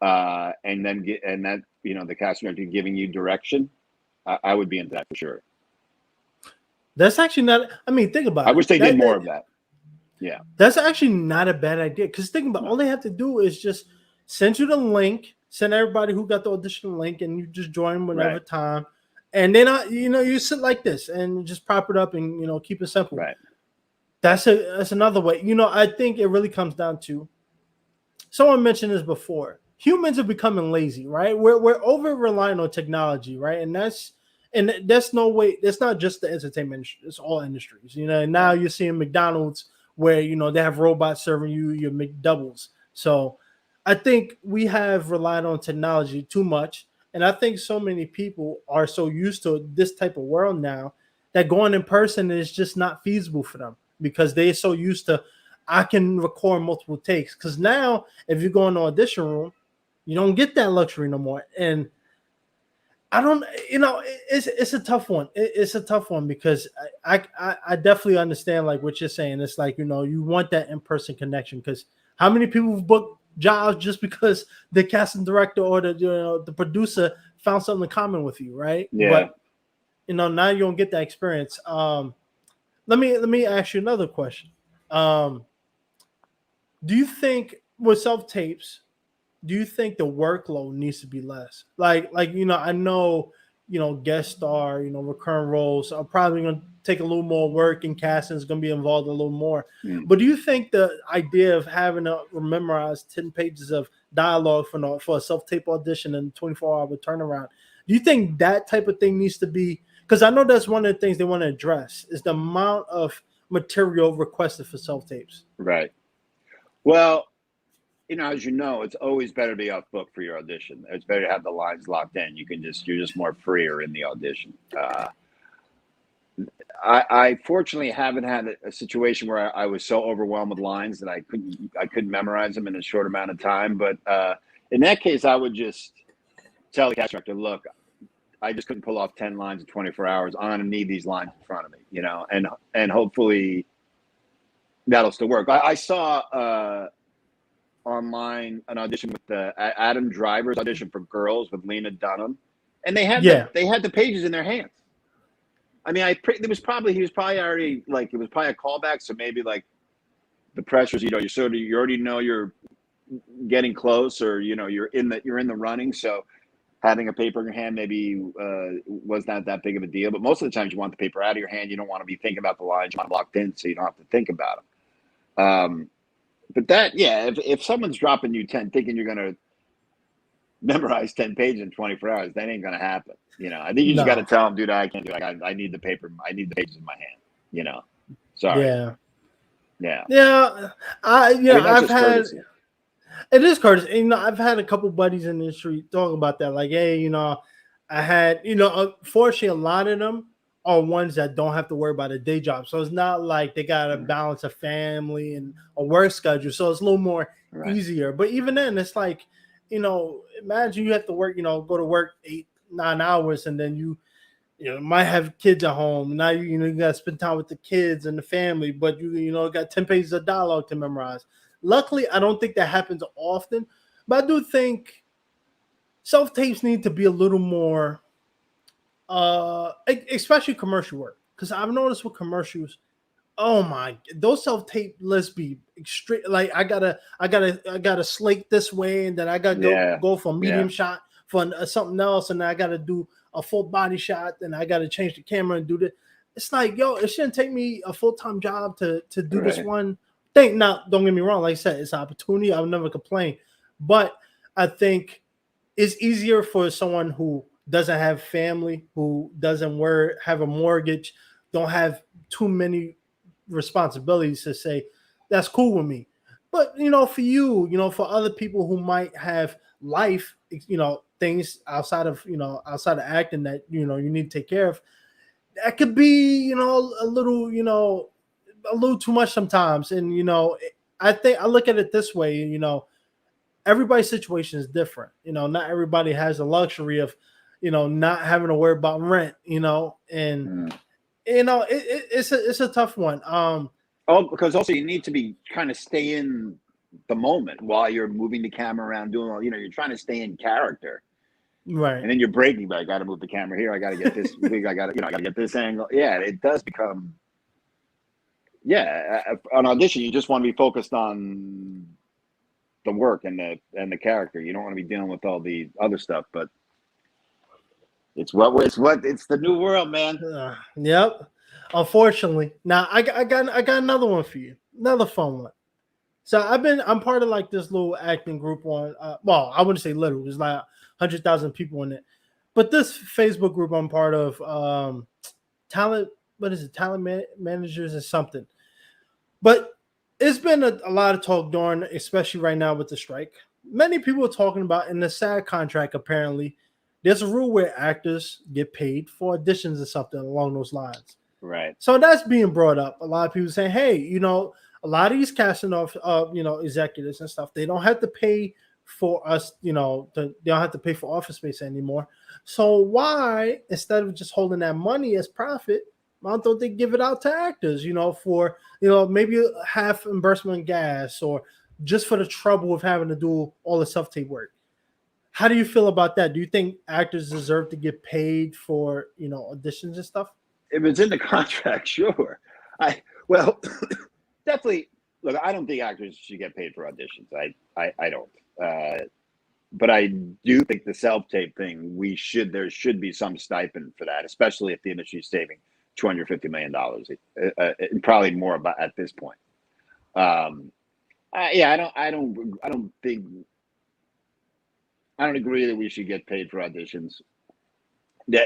and then the casting director giving you direction, I would be into that for sure. That's actually not. I mean, think about it. I wish they did more of that. Yeah, that's actually not a bad idea. Because think about all they have to do is just send you the link, send everybody who got the audition link, and you just join whenever time. And then you sit like this and just prop it up and keep it simple. Right. That's another way. I think it really comes down to. Someone mentioned this before. Humans are becoming lazy, right? We're over relying on technology, right? And that's no way. That's not just the entertainment industry. It's all industries. Now you're seeing McDonald's where they have robots serving you your McDoubles. So I think we have relied on technology too much. And I think so many people are so used to this type of world now that going in person is just not feasible for them because they're so used to, I can record multiple takes. Because now, if you go in the audition room, you don't get that luxury no more. And I don't, it's a tough one. It's a tough one because I definitely understand like what you're saying. It's like, you want that in-person connection because how many people book jobs just because the casting director or the producer found something in common with you, right? Yeah. But now you don't get that experience. Let me ask you another question. Do you think with self-tapes, do you think the workload needs to be less? Like I know guest star, recurring roles are probably going to take a little more work and casting is going to be involved a little more. But do you think the idea of having to memorize 10 pages of dialogue for a self-tape audition and 24-hour turnaround, do you think that type of thing needs to be, because I know that's one of the things they want to address is the amount of material requested for self-tapes. Right. Well, as you know, it's always better to be off book for your audition. It's better to have the lines locked in. You're just more freer in the audition. I fortunately haven't had a situation where I was so overwhelmed with lines that I couldn't memorize them in a short amount of time. But in that case, I would just tell the casting director, look, I just couldn't pull off 10 lines in 24 hours. I'm going to need these lines in front of me, and hopefully that'll still work. I saw online an audition with Adam Driver's audition for Girls with Lena Dunham, and they had the pages in their hands. I mean, he was probably already like, it was probably a callback, so maybe like the pressures, you already know you're getting close, or you're in the running, so having a paper in your hand maybe was not that big of a deal. But most of the times you want the paper out of your hand. You don't want to be thinking about the lines. You want them locked in so you don't have to think about them. But that, if someone's dropping you 10 thinking you're going to memorize 10 pages in 24 hours. That ain't gonna happen. I think you just got to No. tell them, dude, I can't do it. I need the paper. I need the pages in my hand. Sorry. Yeah. Yeah. Yeah. I mean, that's I've just had courtesy. it is courtesy. I've had a couple buddies in the industry talking about that. Like, hey, I had, unfortunately, a lot of them are ones that don't have to worry about a day job. So it's not like they got to balance a family and a work schedule. So it's a little more Right. easier. But even then, it's like, imagine you have to work, go to work 8-9 hours, and then you might have kids at home. Now you got to spend time with the kids and the family, but you got 10 pages of dialogue to memorize. Luckily, I don't think that happens often, but I do think self tapes need to be a little more, especially commercial work, because I've noticed with commercials, oh my, those self tape lists be extreme. Like I gotta slate this way, and then I gotta go for a medium shot for something else, and I gotta do a full body shot, and I gotta change the camera and do this. It's like, yo, it shouldn't take me a full-time job to do this one thing. Now, don't get me wrong, like I said, it's an opportunity. I would never complain, but I think it's easier for someone who doesn't have family, who doesn't have a mortgage, don't have too many responsibilities to say that's cool with me. But for you, for other people who might have life, things outside of acting that you need to take care of, that could be a little too much sometimes. And I think I look at it this way. Everybody's situation is different. Not everybody has the luxury of not having to worry about rent. And it's a tough one. Because also you need to be kind of stay in the moment while you're moving the camera around, doing all, you're trying to stay in character. Right. And then you're breaking, but I got to move the camera here. I got to get this big. I got to get this angle. Yeah, it does become. Yeah, on audition, you just want to be focused on the work and the character. You don't want to be dealing with all the other stuff. But it's the new world, man. Yep. Unfortunately, now I got another one for you, another fun one. So I'm part of like this little acting group on. Well, I wouldn't say little. There's like 100,000 people in it, but this Facebook group I'm part of, talent. What is it? Talent managers or something. But it's been a lot of talk during, especially right now with the strike. Many people are talking about in the SAG contract. Apparently, there's a rule where actors get paid for auditions or something along those lines. Right. So that's being brought up. A lot of people saying, hey, a lot of these casting off, executives and stuff, they don't have to pay for us, they don't have to pay for office space anymore. So why, instead of just holding that money as profit, why don't they give it out to actors, for, maybe half reimbursement gas or just for the trouble of having to do all the self-tape work? How do you feel about that? Do you think actors deserve to get paid for, auditions and stuff? If it's in the contract, sure. Definitely. Look, I don't think actors should get paid for auditions. I don't. But I do think the self-tape thing, there should be some stipend for that, especially if the industry is saving $250 million, probably more about at this point. I don't agree that we should get paid for auditions. Then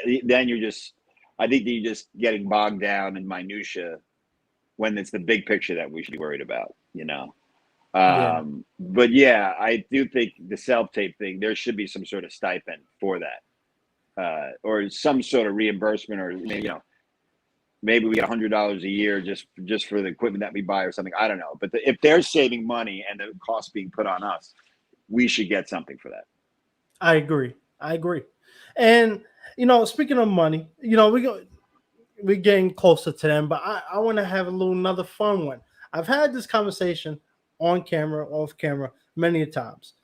I think you're just getting bogged down in minutia when it's the big picture that we should be worried about, But yeah, I do think the self-tape thing, there should be some sort of stipend for that, or some sort of reimbursement, or maybe we get $100 a year just for the equipment that we buy or something. I don't know, but if they're saving money and the cost being put on us, we should get something for that. I agree. And speaking of money, we're getting closer to them, but I want to have another fun one. I've had this conversation on camera, off camera, many times.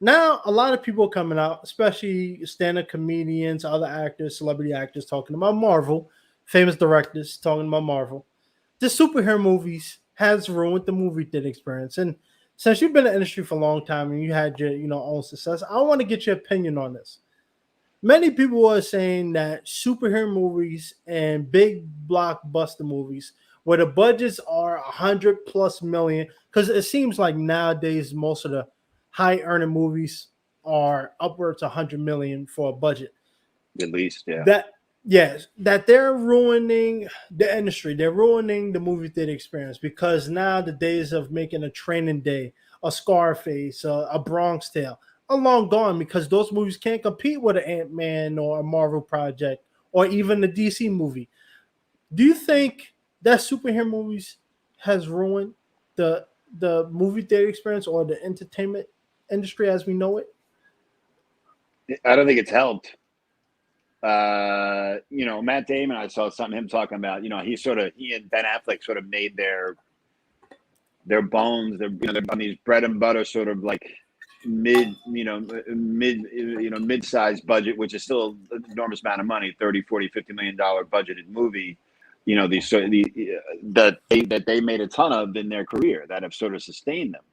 Now, a lot of people are coming out, especially stand-up comedians, other actors, celebrity actors, talking about Marvel, famous directors talking about Marvel. The superhero movies has ruined the movie theater experience. And since you've been in the industry for a long time and you had your own success, I want to get your opinion on this. Many people are saying that superhero movies and big blockbuster movies, where the budgets are 100+ million, because it seems like nowadays most of the high earning movies are upwards of 100 million for a budget. At least, yeah. That yes, that they're ruining the industry. They're ruining the movie theater experience because now the days of making a Training Day, a Scarface, a Bronx Tale are long gone because those movies can't compete with an Ant-Man or a Marvel project or even a DC movie. Do you think that superhero movies has ruined the movie theater experience or the entertainment industry as we know it? I don't think it's helped. Matt Damon, I saw him talking about, he and Ben Affleck sort of made their bones, they're on these bread and butter sort of like mid-sized budget, which is still an enormous amount of money, 30, 40, $50 million budgeted movie, that they made a ton of in their career that have sort of sustained them.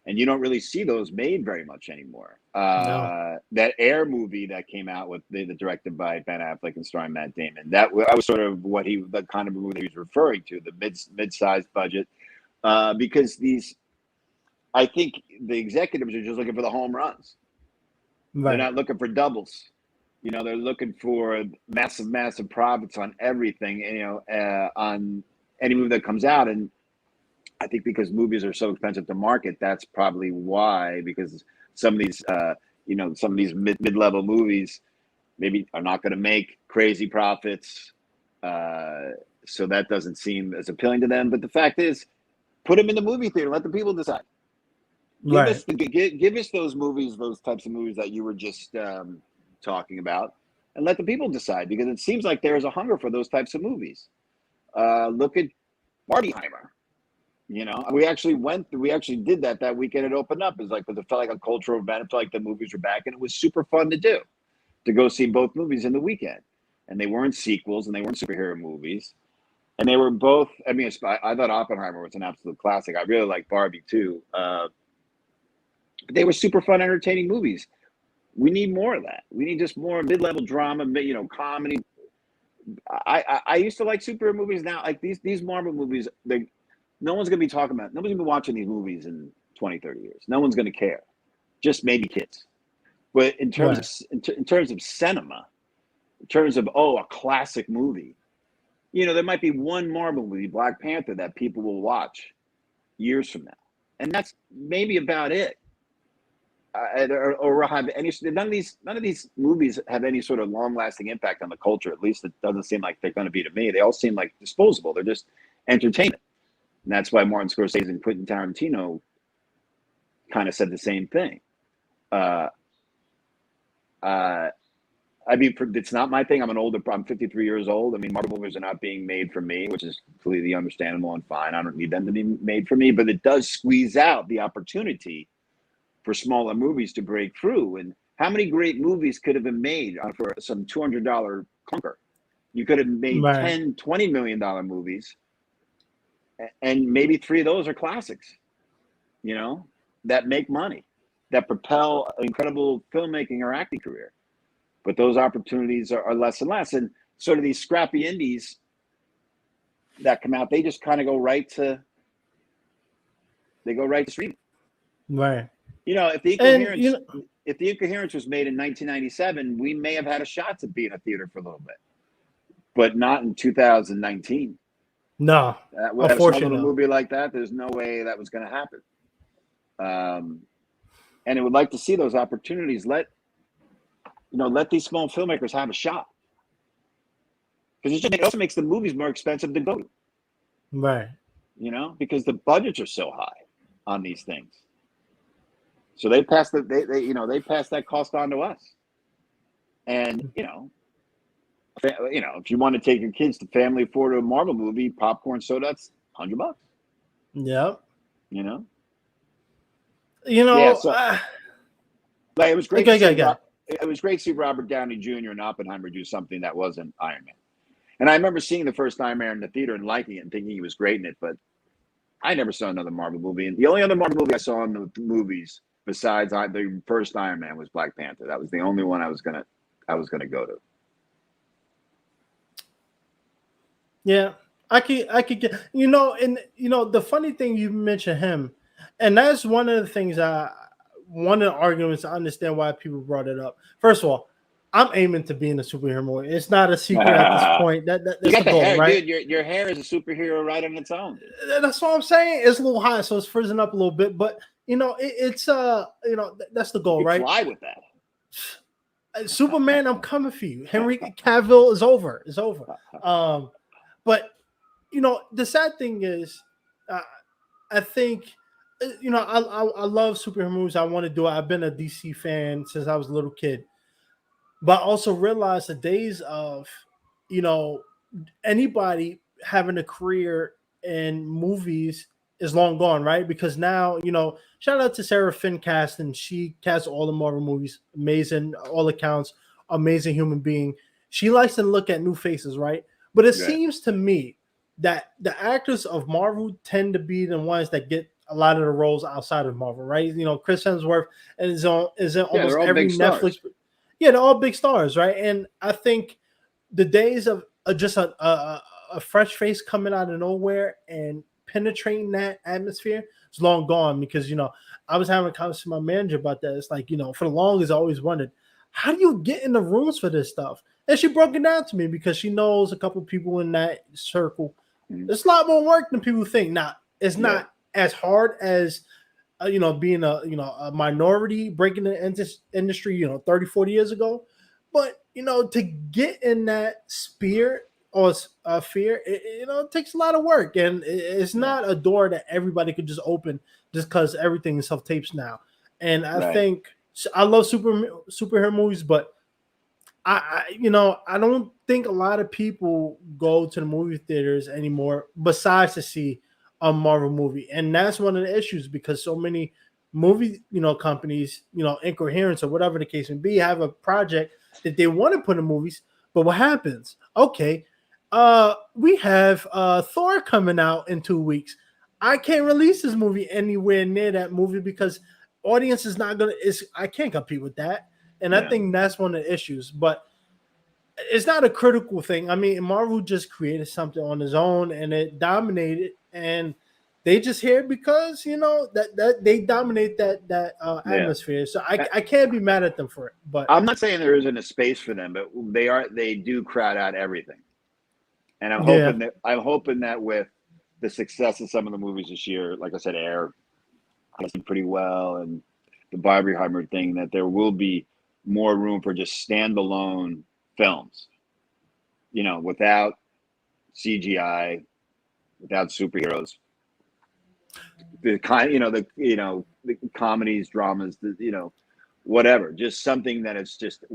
And you don't really see those made very much anymore. No. That Air movie that came out with the directed by Ben Affleck and starring Matt Damon, that was sort of the kind of movie he was referring to, the mid-sized budget, because I think the executives are just looking for the home runs. Right. They're not looking for doubles. They're looking for massive profits on everything. On any movie that comes out, and I think because movies are so expensive to market, that's probably why. Because some of these, mid-level movies maybe are not going to make crazy profits, so that doesn't seem as appealing to them. But the fact is, put them in the movie theater. Let the people decide. Give us those movies, those types of movies that you were just talking about, and let the people decide. Because it seems like there is a hunger for those types of movies. Look at Barbieheimer. We actually did that weekend. It opened up. It felt like a cultural event. It felt like the movies were back, and it was super fun to do, to go see both movies in the weekend. And they weren't sequels, and they weren't superhero movies, and they were both. I mean, I thought Oppenheimer was an absolute classic. I really like Barbie too. But they were super fun, entertaining movies. We need more of that. We need just more mid-level drama, comedy. I used to like superhero movies. Now, like these Marvel movies, no one's going to be talking about. Nobody's going to be watching these movies in 20, 30 years. No one's going to care. Just maybe kids. But in terms of cinema, in terms of a classic movie, there might be one Marvel movie, Black Panther, that people will watch years from now, and that's maybe about it. Or have any. None of these movies have any sort of long-lasting impact on the culture. At least it doesn't seem like they're going to be to me. They all seem like disposable. They're just entertainment. And that's why Martin Scorsese and Quentin Tarantino kind of said the same thing. It's not my thing. I'm 53 years old. I mean, Marvel movies are not being made for me, which is completely understandable and fine. I don't need them to be made for me, but it does squeeze out the opportunity for smaller movies to break through. And how many great movies could have been made for some $200 clunker? You could have made $10, $20 million movies. And maybe 3 of those are classics, that make money, that propel incredible filmmaking or acting career. But those opportunities are less and less. And sort of these scrappy indies that come out, they just kind of go right to streaming. Right. If the Incoherence was made in 1997, we may have had a shot to be in a theater for a little bit, but not in 2019. No, a small little movie like that, there's no way that was going to happen. And I would like to see those opportunities. Let these small filmmakers have a shot, because it also makes the movies more expensive to go to. Right. Because the budgets are so high on these things, so they pass that cost on to us. And if you want to take your kids to family afford a Marvel movie, popcorn, soda, that's $100. Yep. Yeah. So, it was great. It was great to see Robert Downey Jr. and Oppenheimer do something that wasn't Iron Man. And I remember seeing the first Iron Man in the theater and liking it and thinking he was great in it. But I never saw another Marvel movie. And the only other Marvel movie I saw in the movies besides the first Iron Man was Black Panther. That was the only one I was gonna go to. Yeah, I could get, and the funny thing, you mentioned him, and that's one of the things one of the arguments, I understand why people brought it up. First of all, I'm aiming to be in a superhero movie. It's not a secret at this point. You That's got a the goal, hair, right? dude. Your hair is a superhero right on its own. That's what I'm saying. It's a little high, so it's frizzing up a little bit. But it's that's the goal, You right? fly with that. Superman, I'm coming for you. Henry Cavill is over. It's over. But the sad thing is, I think, I love superhero movies. I want to do it. I've been a DC fan since I was a little kid, but I also realize the days of, anybody having a career in movies is long gone, right? Because now, shout out to Sarah Finn Caston. She casts all the Marvel movies. Amazing, all accounts, amazing human being. She likes to look at new faces, right? But it seems to me that the actors of Marvel tend to be the ones that get a lot of the roles outside of Marvel, right? Chris Hemsworth is in almost every Netflix. Yeah, they're all big stars, right? And I think the days of just a fresh face coming out of nowhere and penetrating that atmosphere is long gone, because I was having a conversation with my manager about that. It's like, for the longest I always wondered, how do you get in the rooms for this stuff? And she broke it down to me because she knows a couple of people in that circle. It's a lot more work than people think. Now, it's not as hard as being a minority breaking the industry 30, 40 years ago, but to get in that sphere or fear, it takes a lot of work, and it's not a door that everybody could just open just because everything is self tapes now. And I think I love superhero movies, but I don't think a lot of people go to the movie theaters anymore besides to see a Marvel movie. And that's one of the issues, because so many movie, companies, Incoherence or whatever the case may be, have a project that they want to put in movies. But what happens? Okay, we have Thor coming out in 2 weeks. I can't release this movie anywhere near that movie because audience is not gonna. I can't compete with that, and I think that's one of the issues. But it's not a critical thing. I mean, Marvel just created something on its own, and it dominated, and they just here because that they dominate that atmosphere. So I can't be mad at them for it. But I'm not saying there isn't a space for them, but they do crowd out everything. And I'm hoping that with the success of some of the movies this year, like I said, Air has done pretty well, and the Barbieheimer thing, that there will be more room for just standalone films, without CGI, without superheroes, the comedies, dramas, whatever, just something that is just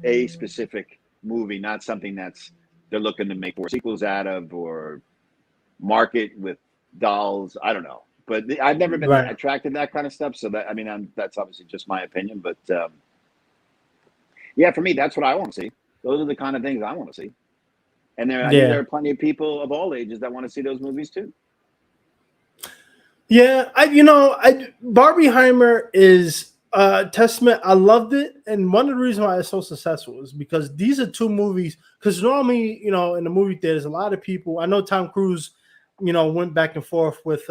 a specific movie, not something that's they're looking to make more sequels out of or market with dolls. I don't know, but I've never been attracted to that kind of stuff. So that's obviously just my opinion, but for me, that's what I want to see. Those are the kind of things I want to see. And there are plenty of people of all ages that want to see those movies too. Yeah, Barbieheimer is a testament. I loved it, and one of the reasons why it's so successful is because these are two movies. Because normally, in the movie theaters, a lot of people. I know Tom Cruise, went back and forth with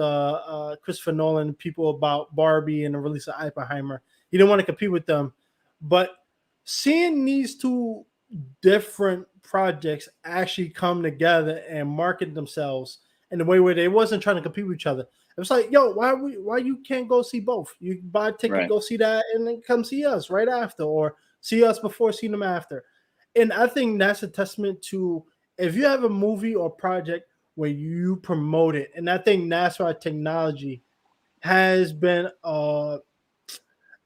Christopher Nolan and people about Barbie and the release of Oppenheimer. He didn't want to compete with them, but seeing these two different projects actually come together and market themselves in a way where they wasn't trying to compete with each other. It was like, yo, why you can't go see both? You buy a ticket, go see that, and then come see us right after, or see us before, see them after. And I think that's a testament to, if you have a movie or project where you promote it, and I think that's why technology has been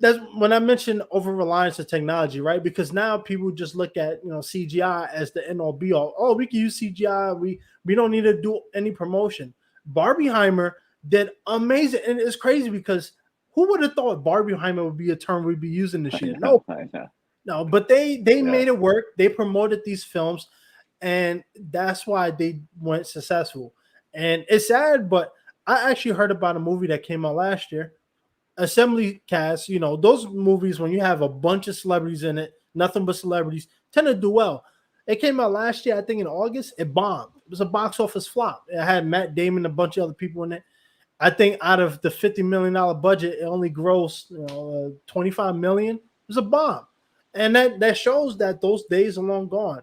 that's when I mentioned over reliance of technology, right? Because now people just look at CGI as the end all be all. Oh, we can use CGI. We don't need to do any promotion. Barbieheimer did amazing, and it's crazy because who would have thought Barbieheimer would be a term we'd be using this year? No, but they made it work. They promoted these films, and that's why they went successful. And it's sad, but I actually heard about a movie that came out last year. Assembly Cast, those movies when you have a bunch of celebrities in it, nothing but celebrities, tend to do well. It came out last year, I think in August. It bombed. It was a box office flop. It had Matt Damon, a bunch of other people in it. I think out of the $50 million budget, it only grossed 25 million. It was a bomb, and that shows that those days are long gone.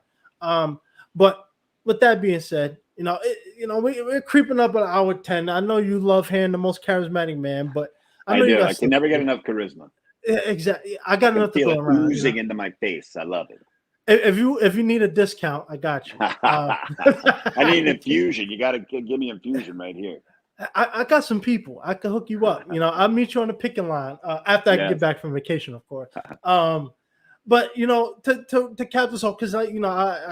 But with that being said, we're creeping up on hour 10. I know you love hearing the most charismatic man, but I know you do. got I can never get enough charisma. Exactly. I got enough to feel go it around. oozing into my face. I love it. If you need a discount, I got you. I need an infusion. You got to give me infusion right here. I got some people. I can hook you up. I'll meet you on the picking line after I get back from vacation, of course. But to cap this off, because I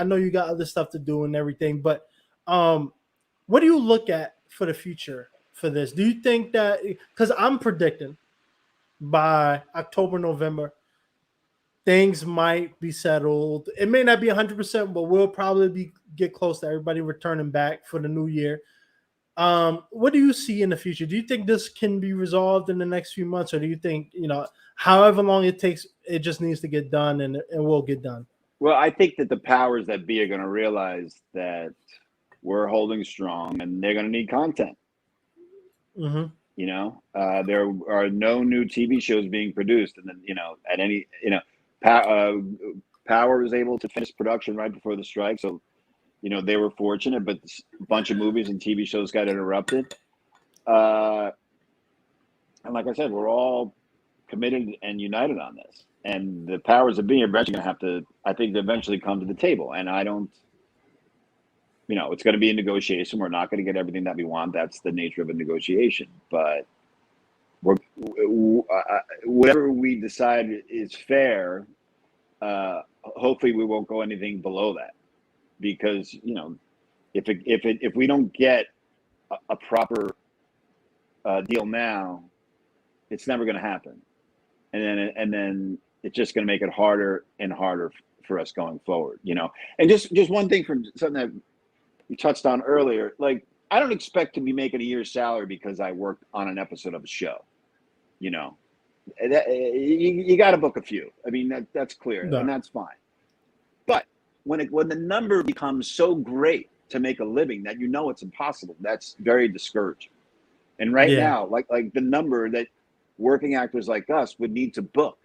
know you got other stuff to do and everything. But what do you look at for the future for this? Do you think that, because I'm predicting by October, November, things might be settled. It may not be 100%, but we'll probably get close to everybody returning back for the new year. What do you see in the future? Do you think this can be resolved in the next few months, or do you think, however long it takes, it just needs to get done and it will get done? Well, I think that the powers that be are going to realize that we're holding strong and they're going to need content. Mm-hmm. There are no new TV shows being produced, and then at any Power was able to finish production right before the strike, so they were fortunate, but a bunch of movies and TV shows got interrupted. And like I said, we're all committed and united on this, and the powers that be are eventually going to have to, I think, eventually come to the table. And I don't. It's going to be a negotiation. We're not going to get everything that we want. That's the nature of a negotiation. But whatever we decide is fair, hopefully we won't go anything below that. Because, if we don't get a proper deal now, it's never going to happen. And then it's just going to make it harder and harder for us going forward, And just one thing from something that you touched on earlier, like, I don't expect to be making a year's salary because I worked on an episode of a show. You got to book a few. I mean, that's clear, and that's fine. But when the number becomes so great to make a living that it's impossible, that's very discouraging. And now, like the number that working actors like us would need to book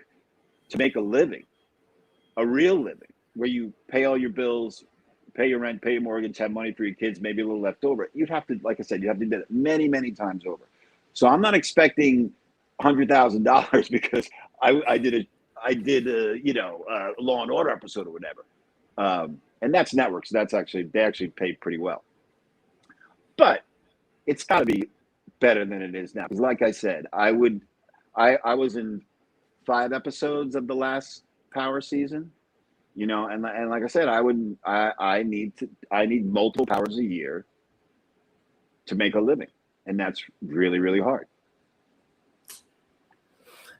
to make a living, a real living, where you pay all your bills, pay your rent, pay your mortgage, have money for your kids, maybe a little left over. You'd have to, like I said, you have to do it many, many times over. So I'm not expecting $100,000 because I did a Law and Order episode or whatever. And that's networks. They actually pay pretty well. But it's got to be better than it is now. Because like I said, I was in 5 episodes of the last Power season. And like I said, I need multiple powers a year to make a living, and that's really, really hard.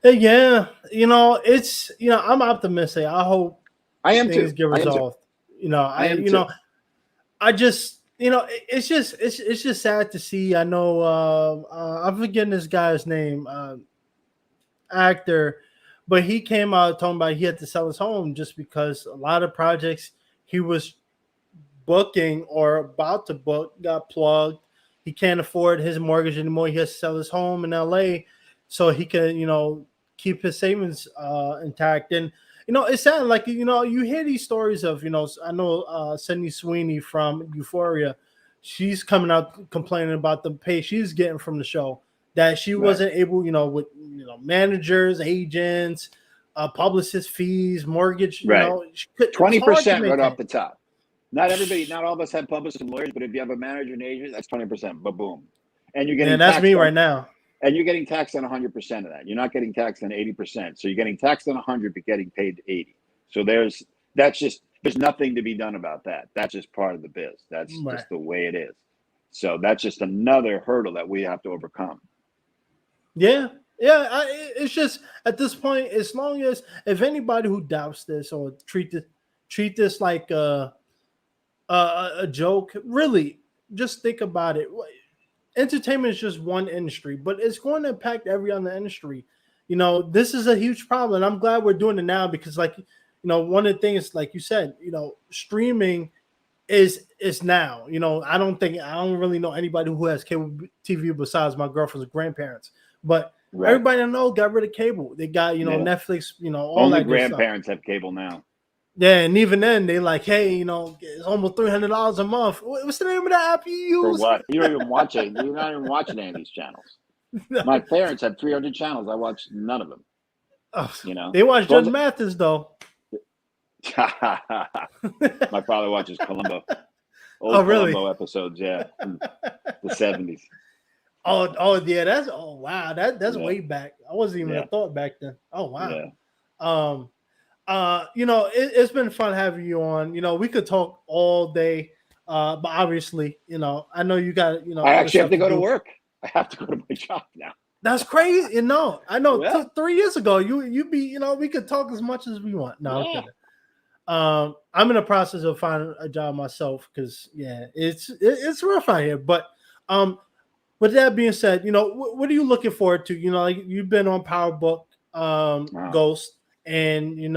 Yeah, it's I'm optimistic. I hope things get resolved. I just it's just sad to see. I know I'm forgetting this guy's name, actor. But he came out talking about he had to sell his home just because a lot of projects he was booking or about to book got plugged. He can't afford his mortgage anymore. He has to sell his home in LA so he can, keep his savings intact. And, it's sad. Like, you hear these stories of, I know Sydney Sweeney from Euphoria. She's coming out complaining about the pay she's getting from the show, that she wasn't able, with managers, agents, publicist fees, mortgage, 20% right off the top. Not all of us have publicists and lawyers, but if you have a manager and agent, that's 20%. But boom, and you're getting that's me right now. And you're getting taxed on 100% of that. You're not getting taxed on 80%. So you're getting taxed on 100, but getting paid 80. So there's nothing to be done about that. That's just part of the biz. That's just the way it is. So that's just another hurdle that we have to overcome. Yeah. It's just at this point, as long as if anybody who doubts this or treat this like a joke, really just think about it. Entertainment is just one industry, but it's going to impact every other industry. This is a huge problem, and I'm glad we're doing it now because, one of the things, like you said, streaming is now. I don't really know anybody who has cable TV besides my girlfriend's grandparents. But Right. everybody I know got rid of cable. They got Netflix, all Only that good stuff. grandparents have cable now. Yeah, and even then they like, hey, it's almost $300 a month. What's the name of that app you use? For what? You don't even watch it. You're not even watching any of these channels. No. My parents have 300 channels. I watch none of them. Oh, they watch Judge Mathis though. My father watches Columbo. Old really? Columbo episodes, yeah, from the 70s. Oh yeah, that's way back. I wasn't even a thought back then. Oh wow. Yeah. It's been fun having you on. We could talk all day, but obviously, I know you got I actually have to go to work. I have to go to my job now. That's crazy. I know. Yeah. 3 years ago, you'd be, we could talk as much as we want. No, yeah. I'm in the process of finding a job myself because it's rough out here. But with that being said, what are you looking forward to? Like you've been on Power Book, Ghost, and you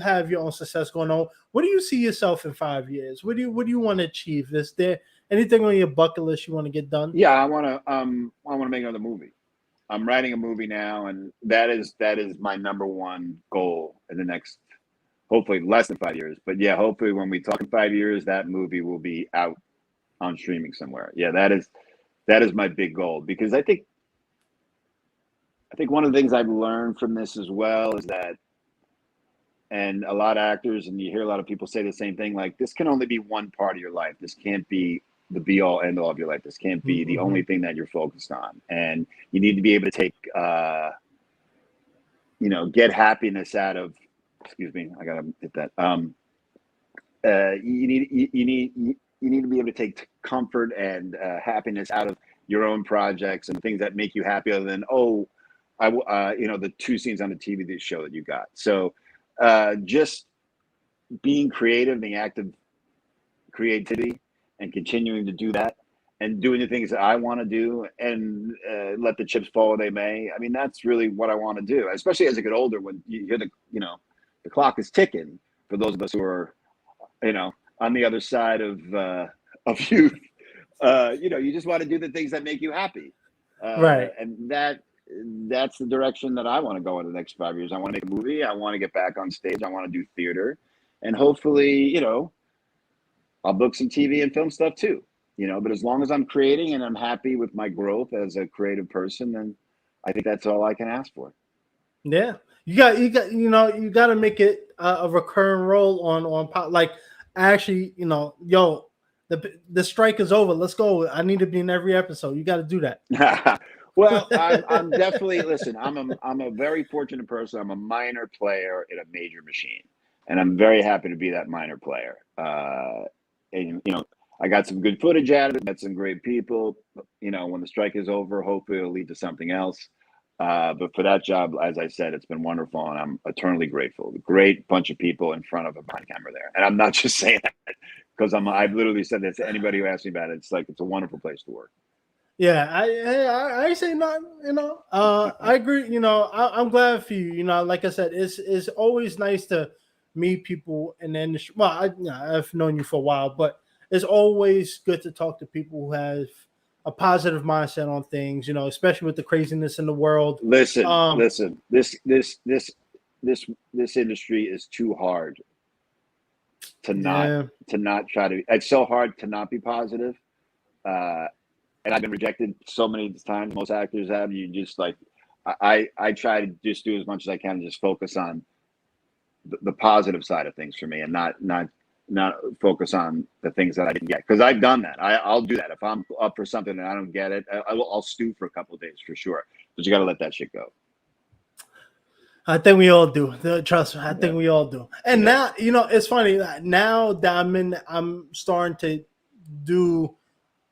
have your own success going on. What do you see yourself in 5 years? What do you want to achieve? Is there anything on your bucket list you want to get done? Yeah, I want to make another movie. I'm writing a movie now, and that is my number one goal in the next, hopefully less than 5 years. But yeah, hopefully when we talk in 5 years, that movie will be out on streaming somewhere. Yeah, that is my big goal, because I think one of the things I've learned from this as well is that, and a lot of actors, and you hear a lot of people say the same thing, like, this can only be one part of your life. This can't be the be all end all of your life. This can't be the only thing that you're focused on. And you need to be able to take, get happiness out of, excuse me, I gotta hit that. You need to be able to take comfort and happiness out of your own projects and things that make you happy, other than, the 2 scenes on the TV show that you got. So just being creative, the act of creativity, and continuing to do that, and doing the things that I want to do, and let the chips fall where they may. I mean, that's really what I want to do, especially as I get older, when you hear the clock is ticking for those of us who are, on the other side of youth. You just want to do the things that make you happy. Right. And that's the direction that I want to go in the next 5 years. I want to make a movie. I want to get back on stage. I want to do theater, and hopefully, I'll book some TV and film stuff too, but as long as I'm creating and I'm happy with my growth as a creative person, then I think that's all I can ask for. Yeah. You got to make it a recurring role on like, actually, the strike is over. Let's go. I need to be in every episode. You got to do that. Well, I'm definitely, listen, I'm a very fortunate person. I'm a minor player in a major machine, and I'm very happy to be that minor player. And I got some good footage out of it. Met some great people. When the strike is over, hopefully it'll lead to something else. But for that job, as I said, it's been wonderful, and I'm eternally grateful. A great bunch of people in front of a behind camera there, and I'm not just saying that because I've literally said that to anybody who asks me about it. It's like, it's a wonderful place to work. Yeah, I say nothing. I agree. I'm glad for you. Like I said, it's always nice to meet people in the industry. Well, I've known you for a while, but it's always good to talk to people who have a positive mindset on things. Especially with the craziness in the world. Listen. This industry is too hard to not try to. It's so hard to not be positive. And I've been rejected so many times. Most actors have. You just like, I try to just do as much as I can and just focus on the positive side of things for me, and not focus on the things that I didn't get. Because I've done that. I'll do that. If I'm up for something and I don't get it, I'll stew for a couple of days for sure. But you got to let that shit go. I think we all do. Trust me. I think we all do. And now, it's funny. Now that I'm starting to do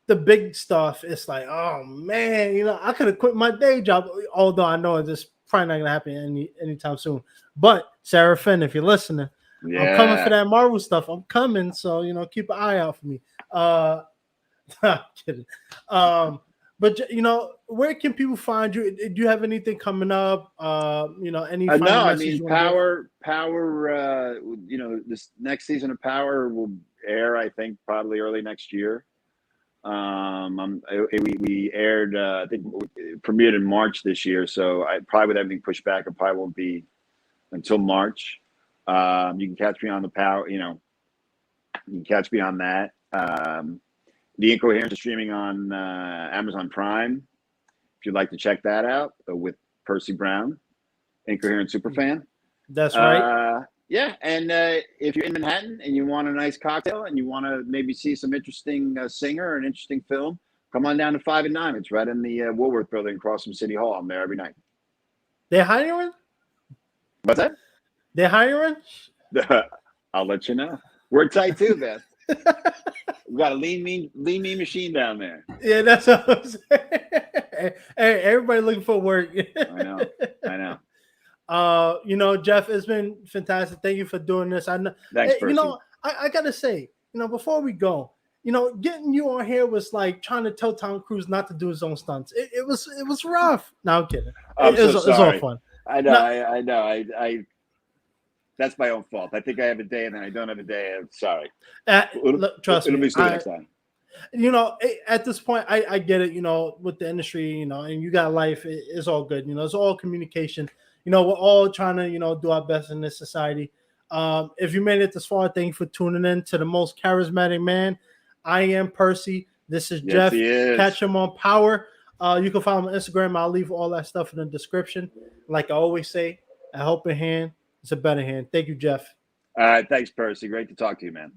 the big stuff. It's like, oh man, I could have quit my day job. Although I know it's probably not gonna happen anytime soon. But Sarah Finn, if you're listening, I'm coming for that Marvel stuff. I'm coming, so keep an eye out for me. I'm kidding. But where can people find you? Do you have anything coming up? Any No, final I message mean you want to give? Power. This next season of Power will air, I think, probably early next year. We aired, I think, premiered in March this year. So I probably, with everything pushed back, it probably won't be until March. You can catch me on the Power. You can catch me on that. The Incoherence is streaming on Amazon Prime. If you'd like to check that out, with Percy Brown, Incoherent superfan. That's right. Yeah, and if you're in Manhattan and you want a nice cocktail and you want to maybe see some interesting singer or an interesting film, come on down to 5 and 9. It's right in the Woolworth building across from City Hall. I'm there every night. They're hiring? What's that? They're hiring? I'll let you know. We're tight too, man. We got a lean mean machine down there. Yeah, that's what I'm saying. Hey, everybody looking for work. I know. Jeff, it's been fantastic. Thank you for doing this. I know. Thanks, Percy. I gotta say, before we go, getting you on here was like trying to tell Tom Cruise not to do his own stunts. It was rough. No, I'm kidding. It's all fun. I know. I that's my own fault. I think I have a day and then I don't have a day. I'm sorry. Look, trust me. It'll be still next time. At this point, I get it, with the industry, and you got life. It's all good. It's all communication. We're all trying to, do our best in this society. If you made it this far, thank you for tuning in to the most charismatic man. I am Percy. This is Jeff. Catch him on Power. You can follow him on Instagram. I'll leave all that stuff in the description. Like I always say, a helping hand is a better hand. Thank you, Jeff. All right. Thanks, Percy. Great to talk to you, man.